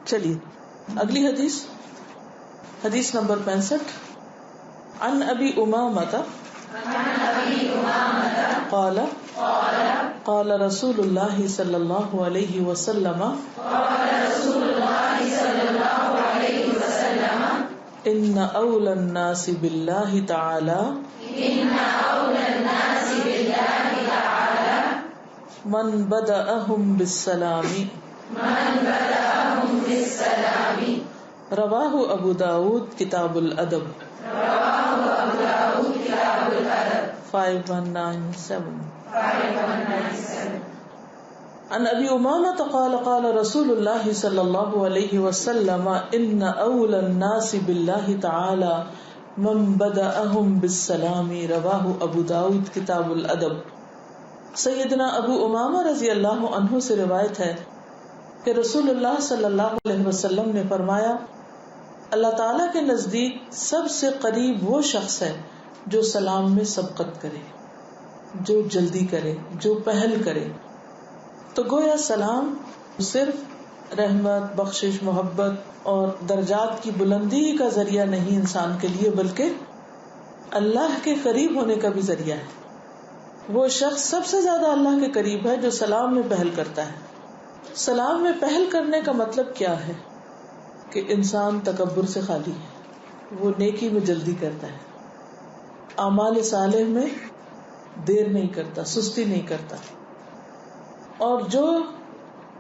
چلیے اگلی حدیث نمبر 65. عن ابی امامہ قال قال رسول اللہ صلی اللہ علیہ وسلم ان اولى الناس باللہ تعالی من بدأهم بالسلام رواہ ابو داود کتاب الادب 5197. عن ابی امامہ قال قال رسول اللہ صلی اللہ علیہ وسلم ان اولى الناس باللہ تعالی من بدأهم بالسلام رواہ ابو داود کتاب الادب. سیدنا ابو امامہ رضی اللہ عنہ سے روایت ہے کہ رسول اللہ صلی اللہ علیہ وسلم نے فرمایا اللہ تعالیٰ کے نزدیک سب سے قریب وہ شخص ہے جو سلام میں سبقت کرے، جو جلدی کرے، جو پہل کرے. تو گویا سلام صرف رحمت، بخشش، محبت اور درجات کی بلندی کا ذریعہ نہیں انسان کے لیے، بلکہ اللہ کے قریب ہونے کا بھی ذریعہ ہے. وہ شخص سب سے زیادہ اللہ کے قریب ہے جو سلام میں پہل کرتا ہے. سلام میں پہل کرنے کا مطلب کیا ہے؟ کہ انسان تکبر سے خالی ہے، وہ نیکی میں جلدی کرتا ہے، اعمال صالح میں دیر نہیں کرتا، سستی نہیں کرتا. اور جو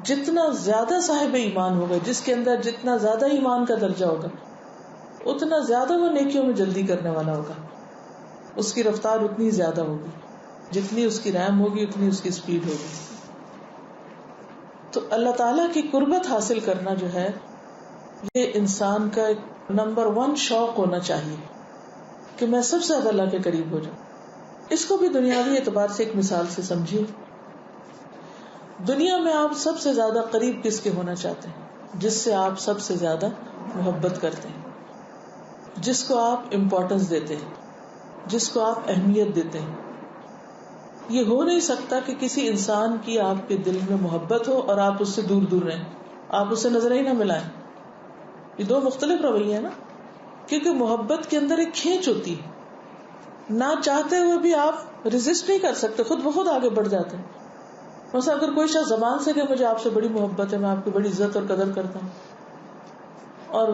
جتنا زیادہ صاحب ایمان ہوگا، جس کے اندر جتنا زیادہ ایمان کا درجہ ہوگا، اتنا زیادہ وہ نیکیوں میں جلدی کرنے والا ہوگا. اس کی رفتار اتنی زیادہ ہوگی، جتنی اس کی رحم ہوگی اتنی اس کی سپیڈ ہوگی. تو اللہ تعالیٰ کی قربت حاصل کرنا جو ہے یہ انسان کا نمبر 1 شوق ہونا چاہیے کہ میں سب سے زیادہ اللہ کے قریب ہو جاؤں. اس کو بھی دنیاوی اعتبار سے ایک مثال سے سمجھیے. دنیا میں آپ سب سے زیادہ قریب کس کے ہونا چاہتے ہیں؟ جس سے آپ سب سے زیادہ محبت کرتے ہیں، جس کو آپ امپورٹنس دیتے ہیں، جس کو آپ اہمیت دیتے ہیں. یہ ہو نہیں سکتا کہ کسی انسان کی آپ کے دل میں محبت ہو اور آپ اس سے دور دور رہیں، آپ اس سے نظر ہی نہ ملائیں. یہ دو مختلف رویے ہیں نا، کیونکہ محبت کے اندر ایک کھینچ ہوتی ہے، نہ چاہتے ہوئے بھی آپ ریزسٹ نہیں کر سکتے، خود بخود آگے بڑھ جاتے ہیں. مثلا اگر کوئی شخص زبان سے کہ مجھے آپ سے بڑی محبت ہے، میں آپ کی بڑی عزت اور قدر کرتا ہوں، اور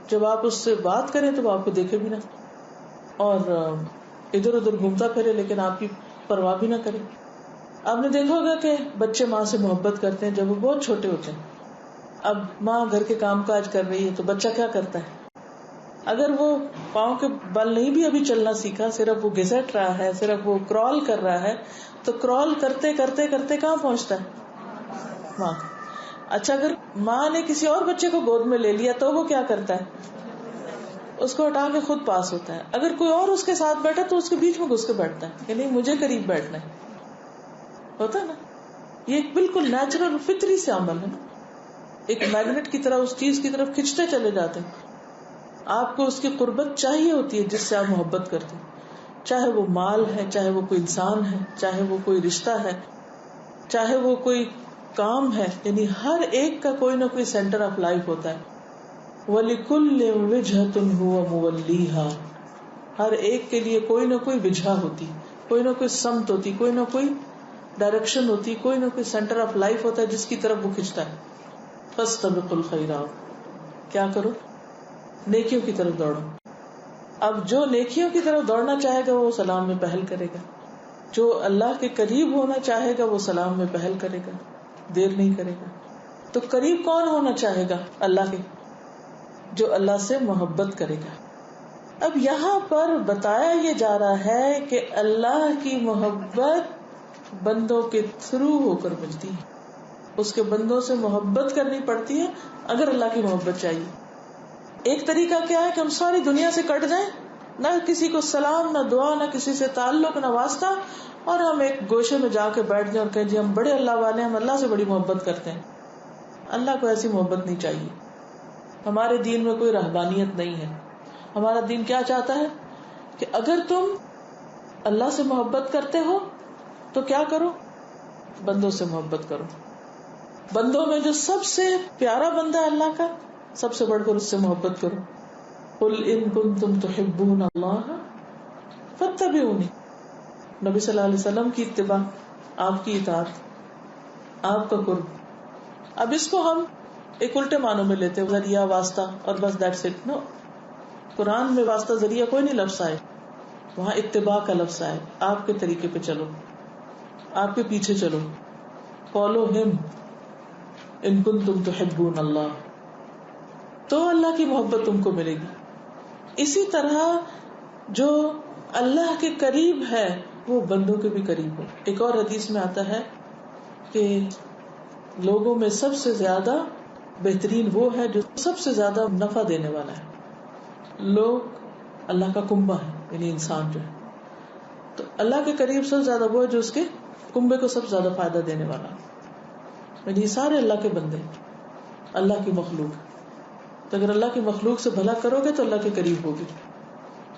جب آپ اس سے بات کریں تو وہ آپ کو دیکھے بھی نہ اور ادھر ادھر گھومتا پھرے لیکن آپ کی پرواہ بھی نہ کرے. آپ نے دیکھا ہوگا کہ بچے ماں سے محبت کرتے ہیں جب وہ بہت چھوٹے ہوتے ہیں. اب ماں گھر کے کام کاج کر رہی ہے تو بچہ کیا کرتا ہے؟ اگر وہ پاؤں کے بل نہیں بھی ابھی چلنا سیکھا، صرف وہ گھسٹ رہا ہے، صرف وہ کرال کر رہا ہے، تو کرال کرتے کرتے کرتے کہاں پہنچتا ہے؟ ماں. اچھا اگر ماں نے کسی اور بچے کو گود میں لے لیا تو وہ کیا کرتا ہے؟ اس کو ہٹا کے خود پاس ہوتا ہے. اگر کوئی اور اس کے ساتھ بیٹھا تو اس کے بیچ میں گھس کے بیٹھتا ہے کہ نہیں مجھے قریب بیٹھنا ہے. ہوتا ہے نا، یہ ایک بالکل نیچرل فطری سے عمل ہے نا. ایک میگنیٹ کی طرح اس چیز کی طرف کھینچتے چلے جاتے ہیں. آپ کو اس کی قربت چاہیے ہوتی ہے جس سے آپ محبت کرتے ہیں، چاہے وہ مال ہے، چاہے وہ کوئی انسان ہے، چاہے وہ کوئی رشتہ ہے، چاہے وہ کوئی کام ہے. یعنی ہر ایک کا کوئی نہ کوئی سینٹر آف لائف ہوتا ہے. وَلِكُلٍّ وِجْهَةٌ هُوَ مُوَلِّيهَا، ہر ایک کے لیے کوئی نہ کوئی وجہ ہوتی، کوئی نہ کوئی سمت ہوتی، کوئی نہ کوئی ڈائریکشن ہوتی، کوئی نہ کوئی سینٹر آف لائف ہوتا ہے جس کی طرف وہ کھنچتا ہے. فَاسْتَبِقُوا الْخَيْرَاتِ، کیا کرو؟ نیکیوں کی طرف دوڑو. اب جو نیکیوں کی طرف دوڑنا چاہے گا وہ سلام میں پہل کرے گا، جو اللہ کے قریب ہونا چاہے گا وہ سلام میں پہل کرے گا، دیر نہیں کرے گا. تو قریب کون ہونا چاہے گا؟ اللہ کے، جو اللہ سے محبت کرے گا. اب یہاں پر بتایا یہ جا رہا ہے کہ اللہ کی محبت بندوں کے تھرو ہو کر ملتی ہے. اس کے بندوں سے محبت کرنی پڑتی ہے اگر اللہ کی محبت چاہیے. ایک طریقہ کیا ہے کہ ہم ساری دنیا سے کٹ جائیں، نہ کسی کو سلام، نہ دعا، نہ کسی سے تعلق، نہ واسطہ، اور ہم ایک گوشے میں جا کے بیٹھ جائیں اور کہیں جی ہم بڑے اللہ والے ہیں، ہم اللہ سے بڑی محبت کرتے ہیں. اللہ کو ایسی محبت نہیں چاہیے. ہمارے دین میں کوئی رہبانیت نہیں ہے. ہمارا دین کیا چاہتا ہے کہ اگر تم اللہ سے محبت کرتے ہو تو کیا کرو؟ بندوں سے محبت کرو. بندوں میں جو سب سے پیارا بندہ ہے اللہ کا، سب سے بڑھ کر اس سے محبت کرو. قل ان کنتم تحبون اللہ فاتبعونی. نبی صلی اللہ علیہ وسلم کی اتباع، آپ کی اطاعت، آپ کا قرب. اب اس کو ہم ایک الٹے معنوں میں لیتے ہیں، ذریعہ، واسطہ اور بس دیٹس اٹ. نو، قرآن میں واسطہ ذریعہ کوئی نہیں لفظ آئے، وہاں اتباع کا لفظ آئے. آپ کے طریقے پہ چلو، آپ کے پیچھے چلو. فالو ہم ان کنتم تحبون اللہ، تو اللہ کی محبت تم کو ملے گی. اسی طرح جو اللہ کے قریب ہے وہ بندوں کے بھی قریب ہو. ایک اور حدیث میں آتا ہے کہ لوگوں میں سب سے زیادہ بہترین وہ ہے جو سب سے زیادہ نفع دینے والا ہے. لوگ اللہ کا کنبہ ہے، یعنی انسان جو ہے، تو اللہ کے قریب سب سے زیادہ وہ ہے جو اس کے کنبے کو سب سے زیادہ فائدہ دینے والا. یعنی یہ سارے اللہ کے بندے، اللہ کی مخلوق. تو اگر اللہ کی مخلوق سے بھلا کرو گے تو اللہ کے قریب ہوگی.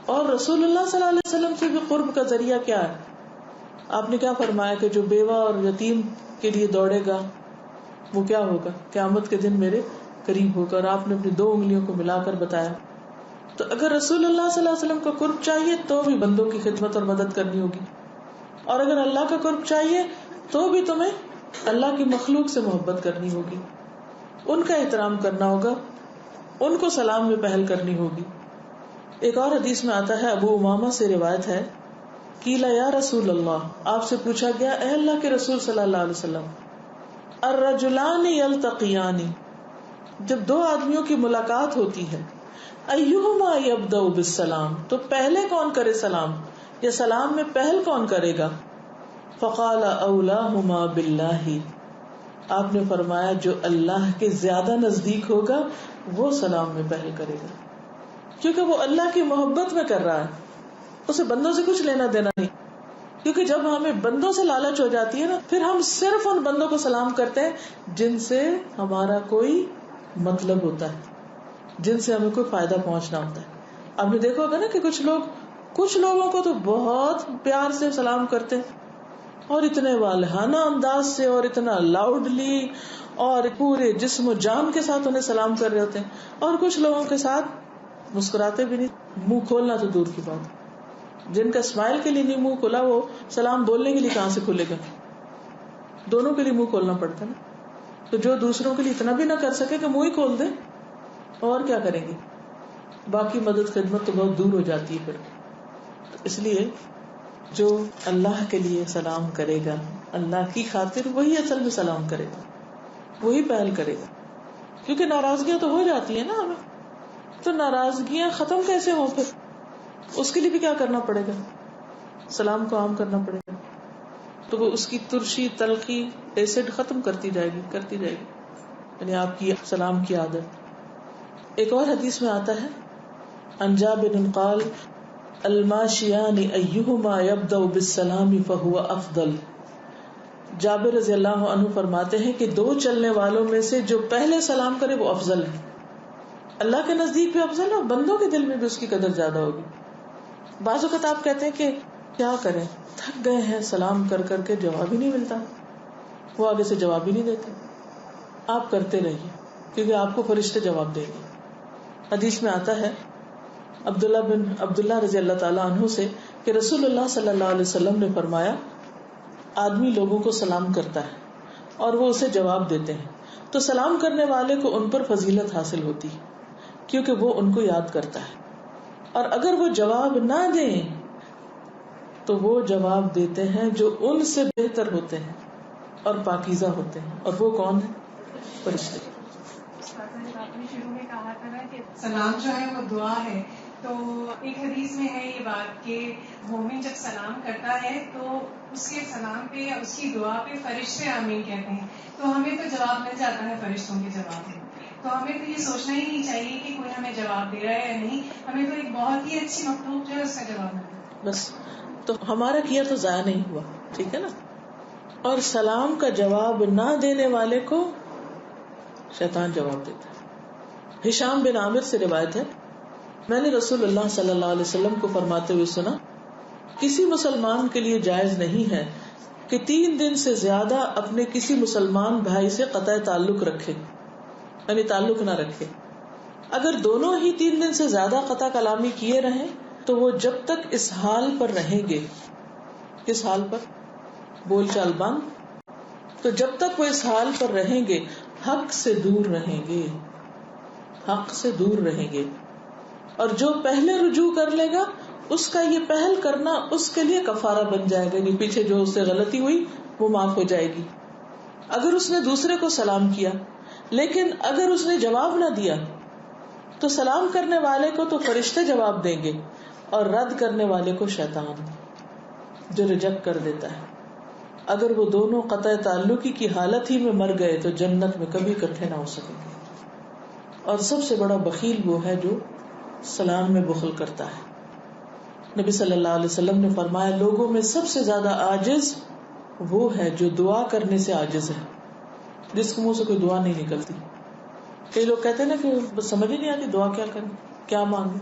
اور رسول اللہ صلی اللہ علیہ وسلم سے بھی قرب کا ذریعہ کیا ہے؟ آپ نے کیا فرمایا کہ جو بیوہ اور یتیم کے لیے دوڑے گا وہ کیا ہوگا؟ قیامت کے دن میرے قریب ہوگا. اور آپ نے اپنی 2 انگلیوں کو ملا کر بتایا. تو اگر رسول اللہ صلی اللہ علیہ وسلم کا قرب چاہیے تو بھی بندوں کی خدمت اور مدد کرنی ہوگی. اور اگر اللہ کا قرب چاہیے تو بھی تمہیں اللہ کی مخلوق سے محبت کرنی ہوگی، ان کا احترام کرنا ہوگا، ان کو سلام میں پہل کرنی ہوگی. ایک اور حدیث میں آتا ہے، ابو امامہ سے روایت ہے، قیل یا رسول اللہ، آپ سے پوچھا گیا اے اللہ کے رسول صلی اللہ علیہ وسلم، الرجلان یلتقیان، جب 2 آدمیوں کی ملاقات ہوتی ہے، ایہما یبدأ بالسلام، تو پہلے کون کرے سلام، یا سلام میں پہل کون کرے گا؟ فقال اولاہما باللہ، آپ نے فرمایا جو اللہ کے زیادہ نزدیک ہوگا وہ سلام میں پہل کرے گا، کیونکہ وہ اللہ کی محبت میں کر رہا ہے، اسے بندوں سے کچھ لینا دینا نہیں. کیونکہ جب ہمیں بندوں سے لالچ ہو جاتی ہے نا، پھر ہم صرف ان بندوں کو سلام کرتے ہیں جن سے ہمارا کوئی مطلب ہوتا ہے، جن سے ہمیں کوئی فائدہ پہنچنا ہوتا ہے. آپ نے دیکھا ہوگا نا کہ کچھ لوگوں کو تو بہت پیار سے سلام کرتے ہیں اور اتنے والہانہ انداز سے اور اتنا لاؤڈلی اور پورے جسم و جان کے ساتھ انہیں سلام کر رہے ہوتے ہیں، اور کچھ لوگوں کے ساتھ مسکراتے بھی نہیں، منہ کھولنا تو دور کی بات. جن کا اسمائل کے لیے نہیں منہ کھلا وہ سلام بولنے کے لیے کہاں سے کھلے گا؟ دونوں کے لیے منہ کھولنا پڑتا ہے نا. تو جو دوسروں کے لیے اتنا بھی نہ کر سکے کہ منہ ہی کھول دے، اور کیا کریں گے؟ باقی مدد خدمت تو بہت دور ہو جاتی ہے. پھر اس لیے جو اللہ کے لیے سلام کرے گا، اللہ کی خاطر، وہی اصل میں سلام کرے گا، وہی پہل کرے گا. کیونکہ ناراضگیاں تو ہو جاتی ہیں نا ہمیں، تو ناراضگیاں ختم کیسے ہوں؟ پھر اس کے لیے بھی کیا کرنا پڑے گا؟ سلام کو عام کرنا پڑے گا. تو وہ اس کی ترشی، تلخی، ایسڈ ختم کرتی جائے گی، یعنی آپ کی سلام کی عادت. ایک اور حدیث میں آتا ہے، عن جابر قال الماشیان ایہما یبدأ بالسلام فہو افضل. جابر رضی اللہ عنہ فرماتے ہیں کہ 2 چلنے والوں میں سے جو پہلے سلام کرے وہ افضل ہے. اللہ کے نزدیک بھی افضل ہے اور بندوں کے دل میں بھی اس کی قدر زیادہ ہوگی. بعض اوقات آپ کہتے ہیں کہ کیا کریں، تھک گئے ہیں، سلام کر کر کے جواب ہی نہیں ملتا، وہ آگے سے جواب ہی نہیں دیتے. آپ کرتے رہیے کیونکہ آپ کو فرشتے جواب دیں گے. حدیث میں آتا ہے عبداللہ رضی اللہ تعالیٰ عنہ سے کہ رسول اللہ صلی اللہ علیہ وسلم نے فرمایا، آدمی لوگوں کو سلام کرتا ہے اور وہ اسے جواب دیتے ہیں تو سلام کرنے والے کو ان پر فضیلت حاصل ہوتی ہے کیونکہ وہ ان کو یاد کرتا ہے، اور اگر وہ جواب نہ دیں تو وہ جواب دیتے ہیں جو ان سے بہتر ہوتے ہیں اور پاکیزہ ہوتے ہیں، اور وہ کون ہے؟ فرشتے. آپ نے شروع میں کہا تھا نا کہ سلام جو ہے وہ دعا ہے، تو ایک حدیث میں ہے یہ بات کہ مومن جب سلام کرتا ہے تو اس کے سلام پہ یا اس کی دعا پہ فرشتے آمین کہتے ہیں، تو ہمیں تو جواب مل جاتا ہے فرشتوں کے جواب سے. تو ہمیں تو یہ سوچنا ہی نہیں چاہیے کہ کوئی ہمیں جواب دے رہا ہے یا نہیں، ہمیں تو ایک بہت ہی اچھی مخلوق جو ہے اس کا جواب ملتا ہے. بس تو ہمارا کیا تو ضائع نہیں ہوا، ٹھیک ہے نا. اور سلام کا جواب نہ دینے والے کو شیطان جواب دیتا ہے. ہشام بن عامر سے روایت ہے، میں نے رسول اللہ صلی اللہ علیہ وسلم کو فرماتے ہوئے سنا، کسی مسلمان کے لیے جائز نہیں ہے کہ 3 دن سے زیادہ اپنے کسی مسلمان بھائی سے قطع تعلق رکھے، یعنی تعلق نہ رکھے. اگر دونوں ہی 3 دن سے زیادہ قطع کلامی کیے رہیں تو وہ جب تک اس حال پر رہیں گے، کس حال پر؟ بول چال بند. تو جب تک وہ اس حال پر رہیں گے حق سے دور رہیں گے، حق سے دور رہیں گے. اور جو پہلے رجوع کر لے گا اس کا یہ پہل کرنا اس کے لیے کفارہ بن جائے گا، کہ پیچھے جو اس سے غلطی ہوئی وہ معاف ہو جائے گی. اگر اس نے دوسرے کو سلام کیا لیکن اگر اس نے جواب نہ دیا تو سلام کرنے والے کو تو فرشتے جواب دیں گے اور رد کرنے والے کو شیطان، جو ریجیکٹ کر دیتا ہے. اگر وہ دونوں قطع تعلقی کی حالت ہی میں مر گئے تو جنت میں کبھی اکٹھے نہ ہو سکیں گے. اور سب سے بڑا بخیل وہ ہے جو سلام میں بخل کرتا ہے. نبی صلی اللہ علیہ وسلم نے فرمایا لوگوں میں سب سے زیادہ عاجز وہ ہے جو دعا کرنے سے عاجز ہے، جس کے منہ سے کوئی دعا نہیں نکلتی. کئی لوگ کہتے ہیں نا کہ بس سمجھ ہی نہیں آتی دعا کیا کریں، کیا مانگیں،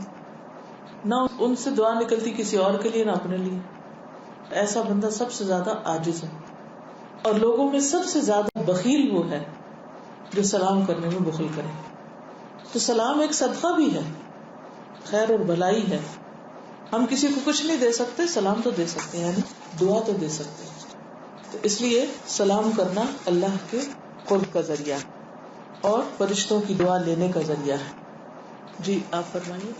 نہ ان سے دعا نکلتی کسی اور کے لیے نہ اپنے لیے. ایسا بندہ سب سے زیادہ عاجز ہے. اور لوگوں میں سب سے زیادہ بخیل وہ ہے جو سلام کرنے میں بخل کرے. تو سلام ایک صدقہ بھی ہے، خیر اور بھلائی ہے. ہم کسی کو کچھ نہیں دے سکتے، سلام تو دے سکتے ہیں، یعنی دعا تو دے سکتے ہیں. تو اس لیے سلام کرنا اللہ کے قرب کا ذریعہ اور فرشتوں کی دعا لینے کا ذریعہ ہے. جی آپ فرمائیے.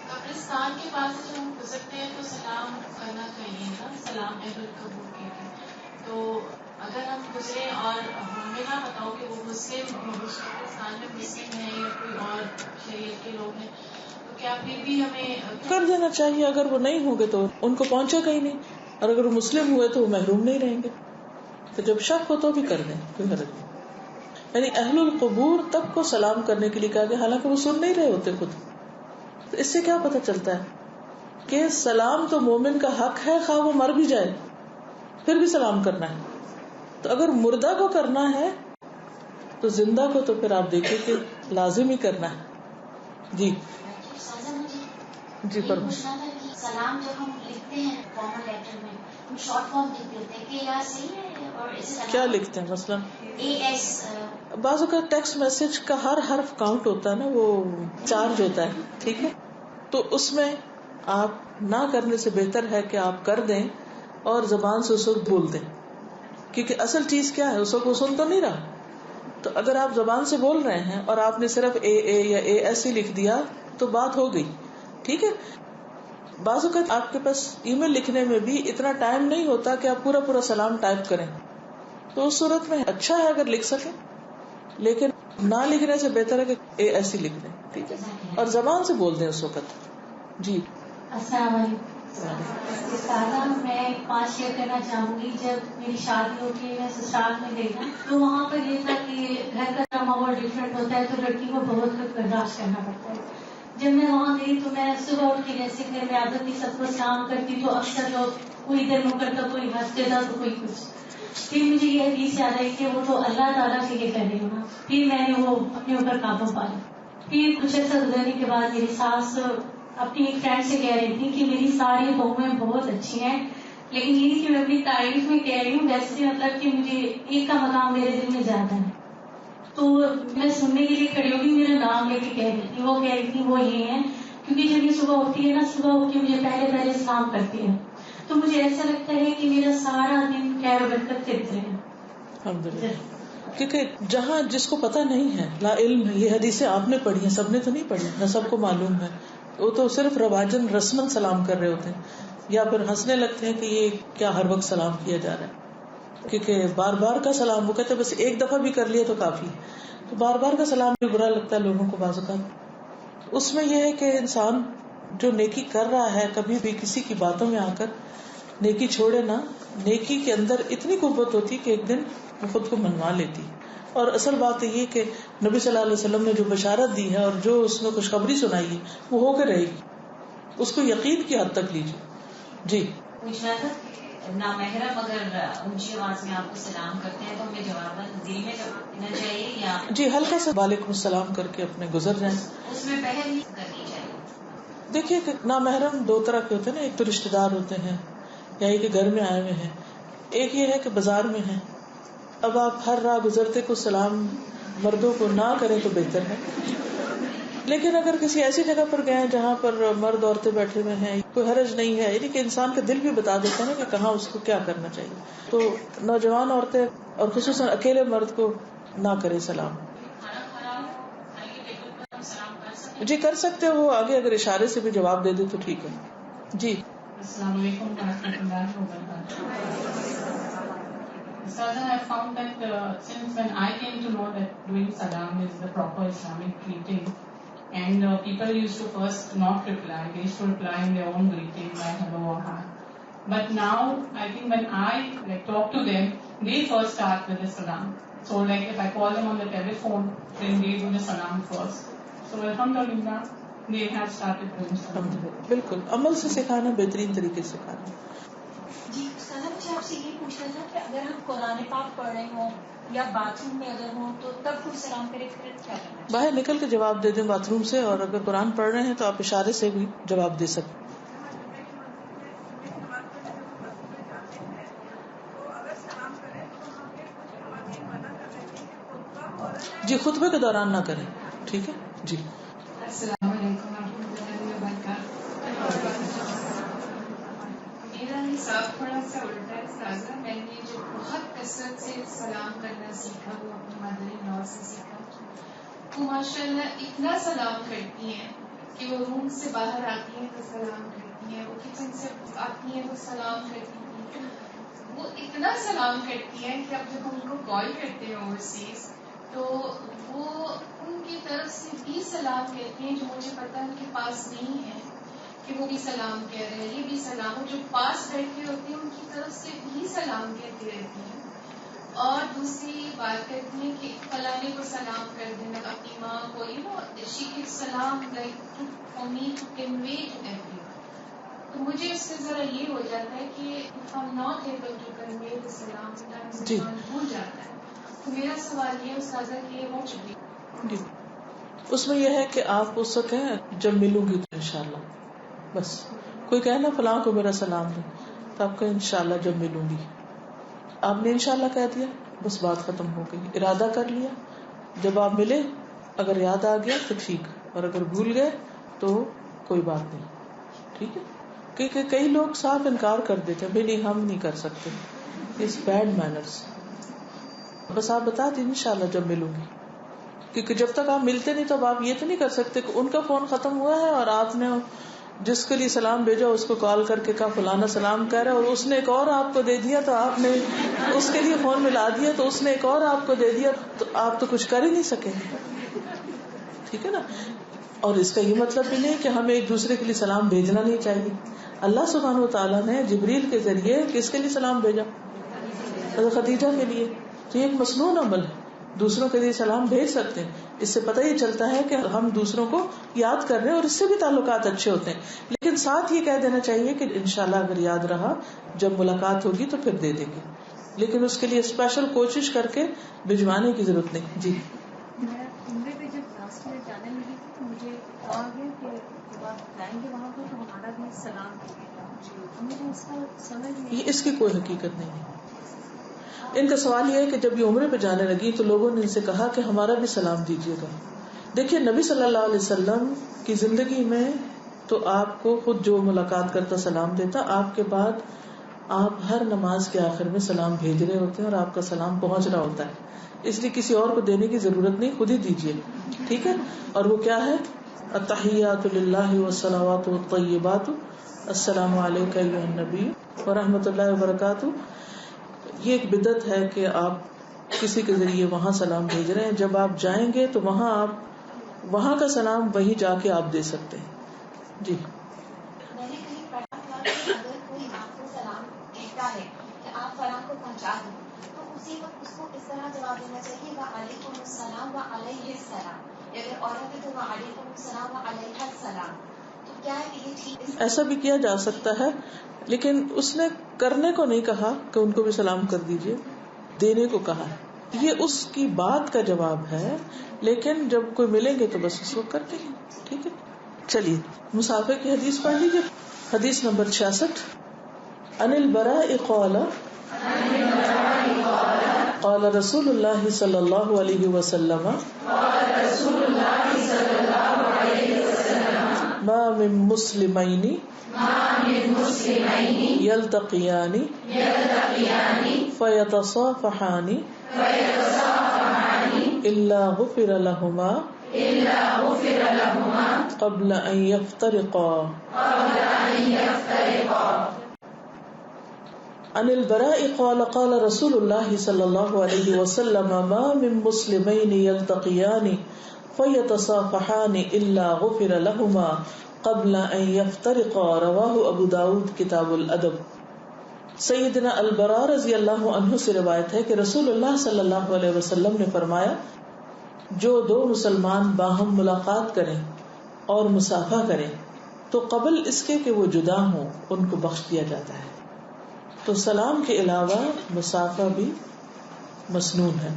قبرستان کے پاس جب ہم گزرتے ہیں تو سلام کرنا چاہیے نا، سلام اہل القبور کے لیے. تو اگر ہم گزرے اور ہمیں نہ بتاؤ کہ وہ مسلم قبرستان میں مسلم ہیں یا کوئی اور شریعت کے لوگ ہیں، تو کیا پھر بھی ہمیں کر دینا چاہیے؟ اگر وہ نہیں ہوں گے تو ان کو پہنچے گا ہی نہیں، اور اگر وہ مسلم ہوئے تو وہ محروم نہیں رہیں گے. تو جب شک ہو تو بھی کر دیں، کوئی حرج نہیں. یعنی اہل القبور تک کو سلام کرنے کے لیے کہا گیا، حالانکہ وہ سن نہیں رہے ہوتے خود. تو اس سے کیا پتہ چلتا ہے کہ سلام تو مومن کا حق ہے، خواہ وہ مر بھی جائے پھر بھی سلام کرنا ہے. تو اگر مردہ کو کرنا ہے تو زندہ کو تو پھر آپ دیکھیں کہ لازم ہی کرنا ہے. جی جی فرمائیں. سلام جب ہم لکھتے ہیں فارمل لیٹر میں ہم شارٹ فارم لکھ دیتے ہیں کہ یا صحیح ہے، اور کیا لکھتے ہیں مثلا AS. بعض اوقات ٹیکسٹ میسج کا ہر حرف کاؤنٹ ہوتا ہے نا، وہ چارج ہوتا ہے، ٹھیک ہے. تو اس میں آپ نہ کرنے سے بہتر ہے کہ آپ کر دیں اور زبان سے اس وقت بول دیں، کیونکہ اصل چیز کیا ہے اس وقت وہ سن تو نہیں رہا. تو اگر آپ زبان سے بول رہے ہیں اور آپ نے صرف AA یا AS ہی لکھ دیا تو بات ہو گئی، ٹھیک ہے. بعض اوقات آپ کے پاس ای میل لکھنے میں بھی اتنا ٹائم نہیں ہوتا کہ آپ پورا سلام ٹائپ کریں، تو اس صورت میں اچھا ہے اگر لکھ سکیں، لیکن نہ لکھنے سے بہتر ہے کہ AS ہی لکھ دیں، ٹھیک ہے، اور زبان سے بول دیں اس وقت. جی السلام علیکم. میں ایک بات شیئر کرنا چاہوں گی. جب میری شادی ہوتی ہے میں سسرال میں گئی نا، تو وہاں پر یہ تھا کہ گھر کا ماحول ڈفرینٹ ہوتا ہے تو لڑکی کو بہت کچھ برداشت کرنا پڑتا ہے. جب میں وہاں گئی تو میں صبح اٹھ کے جیسے کہ میں عادت نہیں سب کو سلام کرتی، تو اکثر لوگ کوئی ادھر منہ کرتا، کوئی ہنستے تھا تو کوئی کچھ. پھر مجھے یہ حدیث یاد آئی کہ وہ تو اللہ تعالیٰ کے لیے کر رہی ہوں نا. پھر میں نے وہ اپنے اوپر قابو پایا. پھر کچھ عرصہ گزرنے کے بعد میری ساس اپنی ایک فرینڈ سے کہہ رہی تھی کہ میری ساری بہویں بہت اچھی ہیں، لیکن یہ کہ میں اپنی تعریف میں کہہ رہی ہوں، ویسے مطلب کہ مجھے ایک کا مقام میرے دل میں زیادہ ہے. تو میں سننے کے لیے کھڑی ہوگی، میرا نام لے کے کہہ رہی تھی. وہ کہہ رہی تھی وہ یہ ہے، کیونکہ جب یہ صبح اٹھتی ہے نا، صبح اٹھ کے مجھے پہلے سلام کرتی ہے، تو مجھے ایسا لگتا ہے کہ میرا سارا دن خیر و برکت سے گزرے گا. الحمدللہ. کیونکہ جہاں جس کو پتہ نہیں ہے، لا علم ہے، یہ حدیثیں آپ نے پڑھی ہیں، سب نے تو نہیں پڑھی، نہ سب کو معلوم ہے. وہ تو صرف رواجن رسمن سلام کر رہے ہوتے ہیں، یا پھر ہنسنے لگتے ہیں کہ یہ کیا ہر وقت سلام کیا جا رہا ہے. کیونکہ بار بار کا سلام، وہ کہتے ہیں بس ایک دفعہ بھی کر لیا تو کافی. تو بار بار کا سلام بھی برا لگتا ہے لوگوں کو بعض اوقات. اس میں یہ ہے کہ انسان جو نیکی کر رہا ہے کبھی بھی کسی کی باتوں میں آ کر نیکی چھوڑے نا. نیکی کے اندر اتنی قوت ہوتی کہ ایک دن وہ خود کو منوا لیتی. اور اصل بات یہ کہ نبی صلی اللہ علیہ وسلم نے جو بشارت دی ہے اور جو اس نے خوشخبری سنائی ہے وہ ہو کے رہے گی. اس کو یقین کی حد تک لیجیے. جی نامحرم اگر اونچی آواز میں آپ کو سلام کرتے ہیں تو ہمیں جواب دل میں دینا چاہیے یا جی ہلکا سے وعلیکم السلام کر کے اپنے گزر جائیں. اس میں پہل نہیں کرنی چاہیے. دیکھیے کہ نامحرم دو طرح کے ہوتے ہیں نا، ایک تو رشتے دار ہوتے ہیں یا ایک گھر میں آئے ہوئے ہیں. ایک یہ ہے کہ بازار میں ہیں، اب آپ ہر راہ گزرتے کو سلام مردوں کو نہ کریں تو بہتر ہے. لیکن اگر کسی ایسی جگہ پر گئے جہاں پر مرد عورتیں بیٹھے ہوئے ہیں، کوئی حرج نہیں ہے، یعنی کہ انسان کا دل بھی بتا دیتا ہے نا کہ کہاں اس کو کیا کرنا چاہیے. تو نوجوان عورتیں اور خصوصاً اکیلے مرد کو نہ کرے سلام. جی کر سکتے ہو آگے، اگر اشارے سے بھی جواب دے دے تو ٹھیک ہے. جی السلام علیکم ورحمۃ اللہ وبرکاتہ. Ustaza, I found that since when I came to know that doing salam is the proper Islamic greeting, and people used to first not reply, they used to reply in their own greeting by hello or hi. But now, I think when I talk to them, they first start with the salam. So if I call them on the telephone, then they do the salam first. So alhamdulillah, they have started doing salam. بالکل عمل سے سکھانا، بہترین طریقے سے سکھانا. جی سلام، مجھے آپ سے یہ پوچھنا تھا کہ اگر ہم قرآن پاک پڑھ رہے ہوں یا باتھ روم میں اگر ہوں تو تب کوئی سلام کرے پھر کیا کرنا ہے؟ باہر نکل کے جواب دے دیں باتھ روم سے، اور اگر قرآن پڑھ رہے ہیں تو آپ اشارے سے بھی جواب دے سکتے. جی خطبے کے دوران نہ کریں، ٹھیک ہے. جی السلام علیکم ورحمۃ اللہ وبرکاتہ. میرا حساب تھوڑا سا الٹا ہے سازا. میں نے جو بہت کثرت سے سلام کرنا سیکھا وہ اپنی مدر ان لا سے سیکھا. وہ ماشاء اللہ اتنا سلام کرتی ہیں کہ وہ روم سے باہر آتی ہیں تو سلام کرتی ہیں، وہ کچن سے آتی ہیں تو سلام کرتی ہیں. وہ اتنا سلام کرتی ہیں کہ اب جب ہم ان کو کال کرتے ہیں اوورسیز تو وہ ان کی طرف سے بھی سلام کہتی ہیں جو مجھے پتا ان کے پاس نہیں ہے کہ وہ بھی سلام کہہ رہے ہیں، یہ بھی سلام. جو پاس بیٹھے ہوتے ہیں ان کی طرف سے بھی سلام کہتی رہتی ہیں. اور دوسری بات کرتی ہیں کہ فلانے کو سلام کر دینا، اپنی ماں کو، شی کی سلام for me to convey to everyone. تو مجھے اس سے ذرا یہ ہو جاتا ہے کہ if I am not able to convey the سلام انسان بھول جاتا ہے. تو میرا سوال یہ استاذہ کہ یہ ہو چکی جی اس میں یہ ہے کہ آپ اس وقت ہیں جب ملوں گی تو انشاءاللہ، بس کوئی کہنا فلاں کو میرا سلام دے تو آپ کا انشاءاللہ جب ملوں گی. آپ نے انشاءاللہ کہہ دیا، بس بات ختم ہو گئی. ارادہ کر لیا، جب آپ ملے اگر یاد آ گیا تو ٹھیک، اور اگر بھول گئے تو کوئی بات نہیں. ٹھیک ہے، کیونکہ کئی لوگ صاف انکار کر دیتے ہیں، نہیں ہم نہیں کر سکتے. It's bad manners. بس آپ بتا دیں انشاءاللہ جب ملوں گی، کیونکہ جب تک آپ ملتے نہیں تو اب آپ یہ تو نہیں کر سکتے کہ ان کا فون ختم ہوا ہے اور آپ نے جس کے لیے سلام بھیجا اس کو کال کر کے کہا فلانا سلام کہہ رہا ہے، اور اس نے ایک اور آپ کو دے دیا تو آپ نے اس کے لیے فون ملا دیا تو اس نے ایک اور آپ کو دے دیا تو آپ تو کچھ کر ہی نہیں سکے. ٹھیک ہے نا. اور اس کا یہ مطلب بھی نہیں کہ ہمیں ایک دوسرے کے لیے سلام بھیجنا نہیں چاہیے. اللہ سبحانہ و تعالیٰ نے جبریل کے ذریعے کس کے لیے سلام بھیجا؟ خدیجہ کے لیے. تو یہ ایک مسنون عمل ہے، دوسروں کے لیے سلام بھیج سکتے ہیں. اس سے پتہ یہ چلتا ہے کہ ہم دوسروں کو یاد کر رہے ہیں اور اس سے بھی تعلقات اچھے ہوتے ہیں. لیکن ساتھ یہ کہہ دینا چاہیے کہ انشاءاللہ اگر یاد رہا جب ملاقات ہوگی تو پھر دے دیں گے، لیکن اس کے لیے اسپیشل کوشش کر کے بھجوانے کی ضرورت نہیں. جی میں عمرے پہ جب لاسٹ میں جانے لگی تھی تو مجھے کہا گیا کہ جب آپ جائیں گے وہاں پر تو ہمارا بھی سلام کیجیے گا. مجھے اس کا سمجھ نہیں، اس کی کوئی حقیقت نہیں ہے. ان کا سوال یہ ہے کہ جب یہ عمرے پہ جانے لگی تو لوگوں نے ان سے کہا کہ ہمارا بھی سلام دیجیے گا. دیکھیے نبی صلی اللہ علیہ وسلم کی زندگی میں تو آپ کو خود جو ملاقات کرتا سلام دیتا، آپ کے بعد آپ ہر نماز کے آخر میں سلام بھیج رہے ہوتے ہیں اور آپ کا سلام پہنچ رہا ہوتا ہے. اس لیے کسی اور کو دینے کی ضرورت نہیں، خود ہی دیجیے. ٹھیک ہے. اور وہ کیا ہے؟ التحیات للہ والصلوات والطیبات السلام علیک ایھا النبی ورحمۃ اللہ وبرکاتہ. یہ ایک بدعت ہے کہ آپ کسی کے ذریعے وہاں سلام بھیج رہے ہیں. جب آپ جائیں گے تو وہاں آپ وہاں کا سلام وہیں جا کے آپ دے سکتے ہیں. جی میں نے کہیں پڑھا تھا کہ اگر کوئی آپ کو سلام کہتا ہے کہ آپ فلاں کو پہنچا دیں تو اسی وقت اس کو اس طرح جواب دینا چاہیے وعلیکم السلام وعلیہ السلام. اگر عورت ہے تو وعلیکم السلام وعلیہ السلام. تو کیا ہے کہ یہ ٹھیک؟ ایسا بھی کیا جا سکتا ہے، لیکن اس نے کرنے کو نہیں کہا کہ ان کو بھی سلام کر دیجیے، دینے کو کہا ہے. یہ اس کی بات کا جواب ہے، لیکن جب کوئی ملیں گے تو بس اس وقت کر دیں گے. ٹھیک ہے. چلیے مسافر کی حدیث پڑھ لیجیے. حدیث نمبر 66. عن البراء قال قال رسول اللہ صلی اللہ علیہ وسلم ما من مسلمین یلتقیان فیتصافحان الا غفر لہما قبل ان یفترقا. عن البراء قال قال رسول الله صلى الله عليه وسلم ما من مسلمين يلتقيان فيتصافحان إلا غفر لهما قبل أن يفترقا. رواه ابو داود کتاب الادب. سیدنا البراء رضی اللہ عنہ سے روایت ہے کہ رسول اللہ صلی اللہ علیہ وسلم نے فرمایا جو دو مسلمان باہم ملاقات کریں اور مصافحہ کریں تو قبل اس کے کہ وہ جدا ہوں ان کو بخش دیا جاتا ہے. تو سلام کے علاوہ مصافحہ بھی مسنون ہے.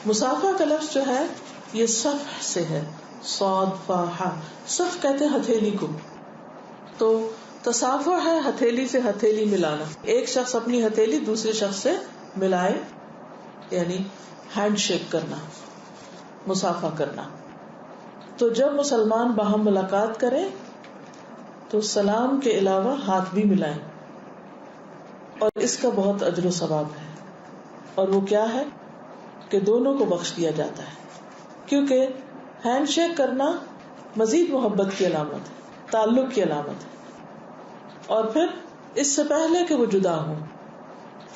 مصافحہ کا لفظ جو ہے یہ صفح سے ہے، صاد فا ح. صف کہتے ہیں ہتھیلی کو، تو تصافح ہے ہتھیلی سے ہتھیلی ملانا. ایک شخص اپنی ہتھیلی دوسرے شخص سے ملائے، یعنی ہینڈ شیک کرنا، مصافحہ کرنا. تو جب مسلمان باہم ملاقات کریں تو سلام کے علاوہ ہاتھ بھی ملائیں، اور اس کا بہت اجر و ثواب ہے. اور وہ کیا ہے کہ دونوں کو بخش دیا جاتا ہے، کیونکہ ہینڈ شیک کرنا مزید محبت کی علامت ہے، تعلق کی علامت ہے. اور پھر اس سے پہلے کہ وہ جدا ہوں،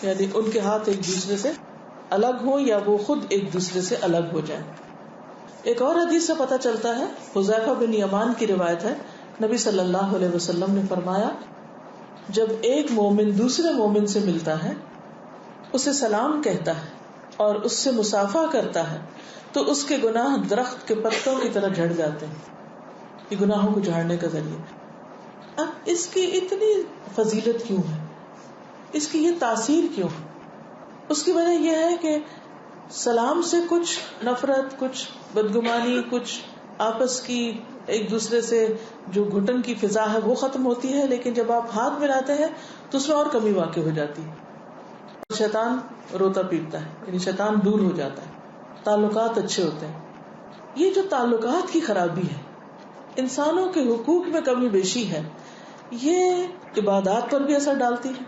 یعنی ان کے ہاتھ ایک دوسرے سے الگ ہوں یا وہ خود ایک دوسرے سے الگ ہو جائیں. ایک اور حدیث سے پتہ چلتا ہے، حذیفہ بن یمان کی روایت ہے، نبی صلی اللہ علیہ وسلم نے فرمایا جب ایک مومن دوسرے مومن سے ملتا ہے، اسے سلام کہتا ہے اور اس سے مصافحہ کرتا ہے تو اس کے گناہ درخت کے پتوں کی طرح جھڑ جاتے ہیں. یہ گناہوں کو جھاڑنے کا ذریعہ. اب اس کی اتنی فضیلت کیوں ہے، اس کی یہ تاثیر کیوں ہے؟ اس کی وجہ یہ ہے کہ سلام سے کچھ نفرت، کچھ بدگمانی، کچھ آپس کی ایک دوسرے سے جو گھٹن کی فضا ہے وہ ختم ہوتی ہے. لیکن جب آپ ہاتھ ملاتے ہیں تو اس میں اور کمی واقع ہو جاتی ہے. شیطان روتا پیٹتا ہے، یعنی شیطان دور ہو جاتا ہے، تعلقات اچھے ہوتے ہیں. یہ جو تعلقات کی خرابی ہے، انسانوں کے حقوق میں کمی بیشی ہے، یہ عبادات پر بھی اثر ڈالتی ہے،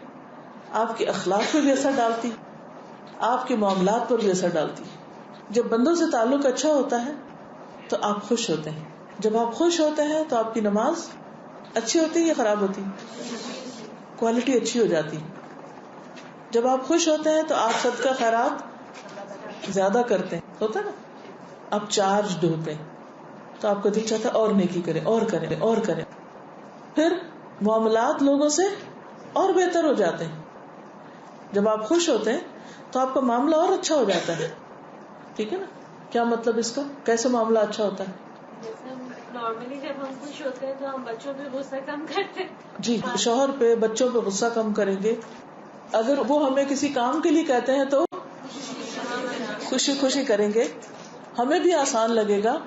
آپ کے اخلاق پر بھی اثر ڈالتی ہے، آپ کے معاملات پر بھی اثر ڈالتی ہے. جب بندوں سے تعلق اچھا ہوتا ہے تو آپ خوش ہوتے ہیں. جب آپ خوش ہوتے ہیں تو آپ کی نماز اچھی ہوتی ہے یا خراب ہوتی ہے؟ کوالٹی اچھی ہو جاتی ہے. جب آپ خوش ہوتے ہیں تو آپ صدقہ خیرات زیادہ کرتے ہیں، ہوتا ہے نا، آپ چارجڈ ہوتے ہیں تو آپ کا دل چاہتا ہے اور نیکی کریں اور کریں اور کریں. پھر معاملات لوگوں سے اور بہتر ہو جاتے ہیں. جب آپ خوش ہوتے ہیں تو آپ کا معاملہ اور اچھا ہو جاتا ہے. ٹھیک ہے نا؟ کیا مطلب اس کا؟ کیسے معاملہ اچھا ہوتا ہے؟ نارملی جب ہم خوش ہوتے ہیں تو ہم بچوں پہ غصہ کم کرتے ہیں. جی، شوہر پہ، بچوں پہ غصہ کم کریں گے. اگر وہ ہمیں کسی کام کے لیے کہتے ہیں تو خوشی خوشی کریں گے، ہمیں بھی آسان لگے گا.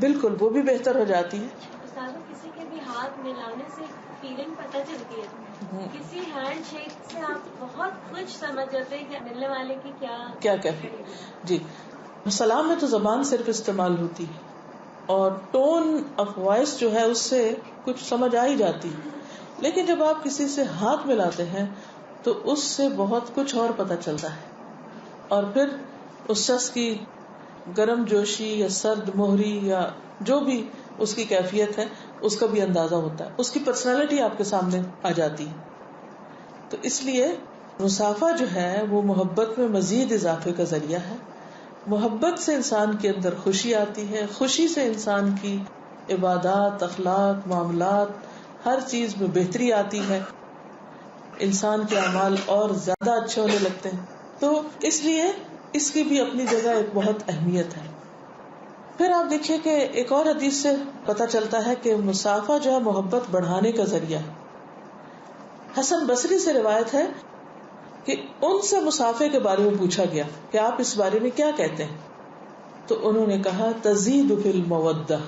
بالکل، وہ بھی بہتر ہو جاتی ہے. کسی کے بھی ہاتھ ملانے سے فیلنگ پتہ چلتی ہے، کسی ہینڈ شیک سے آپ بہت کچھ سمجھ جاتے ہیں کہ ملنے والے کی کیا کہتے. جی، سلام میں تو زبان صرف استعمال ہوتی ہے اور ٹون آف وائس جو ہے اس سے کچھ سمجھ آ ہی جاتی ہے. لیکن جب آپ کسی سے ہاتھ ملاتے ہیں تو اس سے بہت کچھ اور پتہ چلتا ہے. اور پھر اس شخص کی گرم جوشی یا سرد مہری یا جو بھی اس کی کیفیت ہے اس کا بھی اندازہ ہوتا ہے، اس کی پرسنالٹی آپ کے سامنے آ جاتی ہے. تو اس لیے مصافحہ جو ہے وہ محبت میں مزید اضافے کا ذریعہ ہے. محبت سے انسان کے اندر خوشی آتی ہے، خوشی سے انسان کی عبادات، اخلاق، معاملات، ہر چیز میں بہتری آتی ہے، انسان کے اعمال اور زیادہ اچھے ہونے لگتے ہیں. تو اس لیے اس کی بھی اپنی جگہ ایک بہت اہمیت ہے. پھر آپ دیکھیے کہ ایک اور حدیث سے پتہ چلتا ہے کہ مصافحہ جو ہے محبت بڑھانے کا ذریعہ ہے. حسن بصری سے روایت ہے کہ ان سے مصافحے کے بارے میں پوچھا گیا کہ آپ اس بارے میں کیا کہتے ہیں، تو انہوں نے کہا تزید فی المودہ،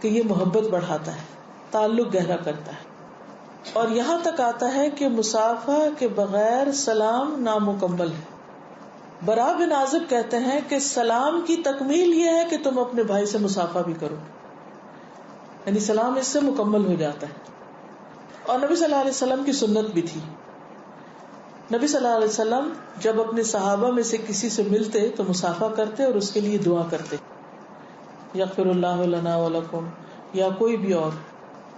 کہ یہ محبت بڑھاتا ہے، تعلق گہرا کرتا ہے. اور یہاں تک آتا ہے کہ مصافحہ کے بغیر سلام نامکمل ہے. برا بن عازب کہتے ہیں کہ سلام کی تکمیل یہ ہے کہ تم اپنے بھائی سے مصافحہ بھی کرو، یعنی سلام اس سے مکمل ہو جاتا ہے. اور نبی صلی اللہ علیہ وسلم کی سنت بھی تھی. نبی صلی اللہ علیہ وسلم جب اپنے صحابہ میں سے کسی سے ملتے تو مصافحہ کرتے اور اس کے لیے دعا کرتے، یغفر اللہ لنا ولکم، یا کوئی بھی اور،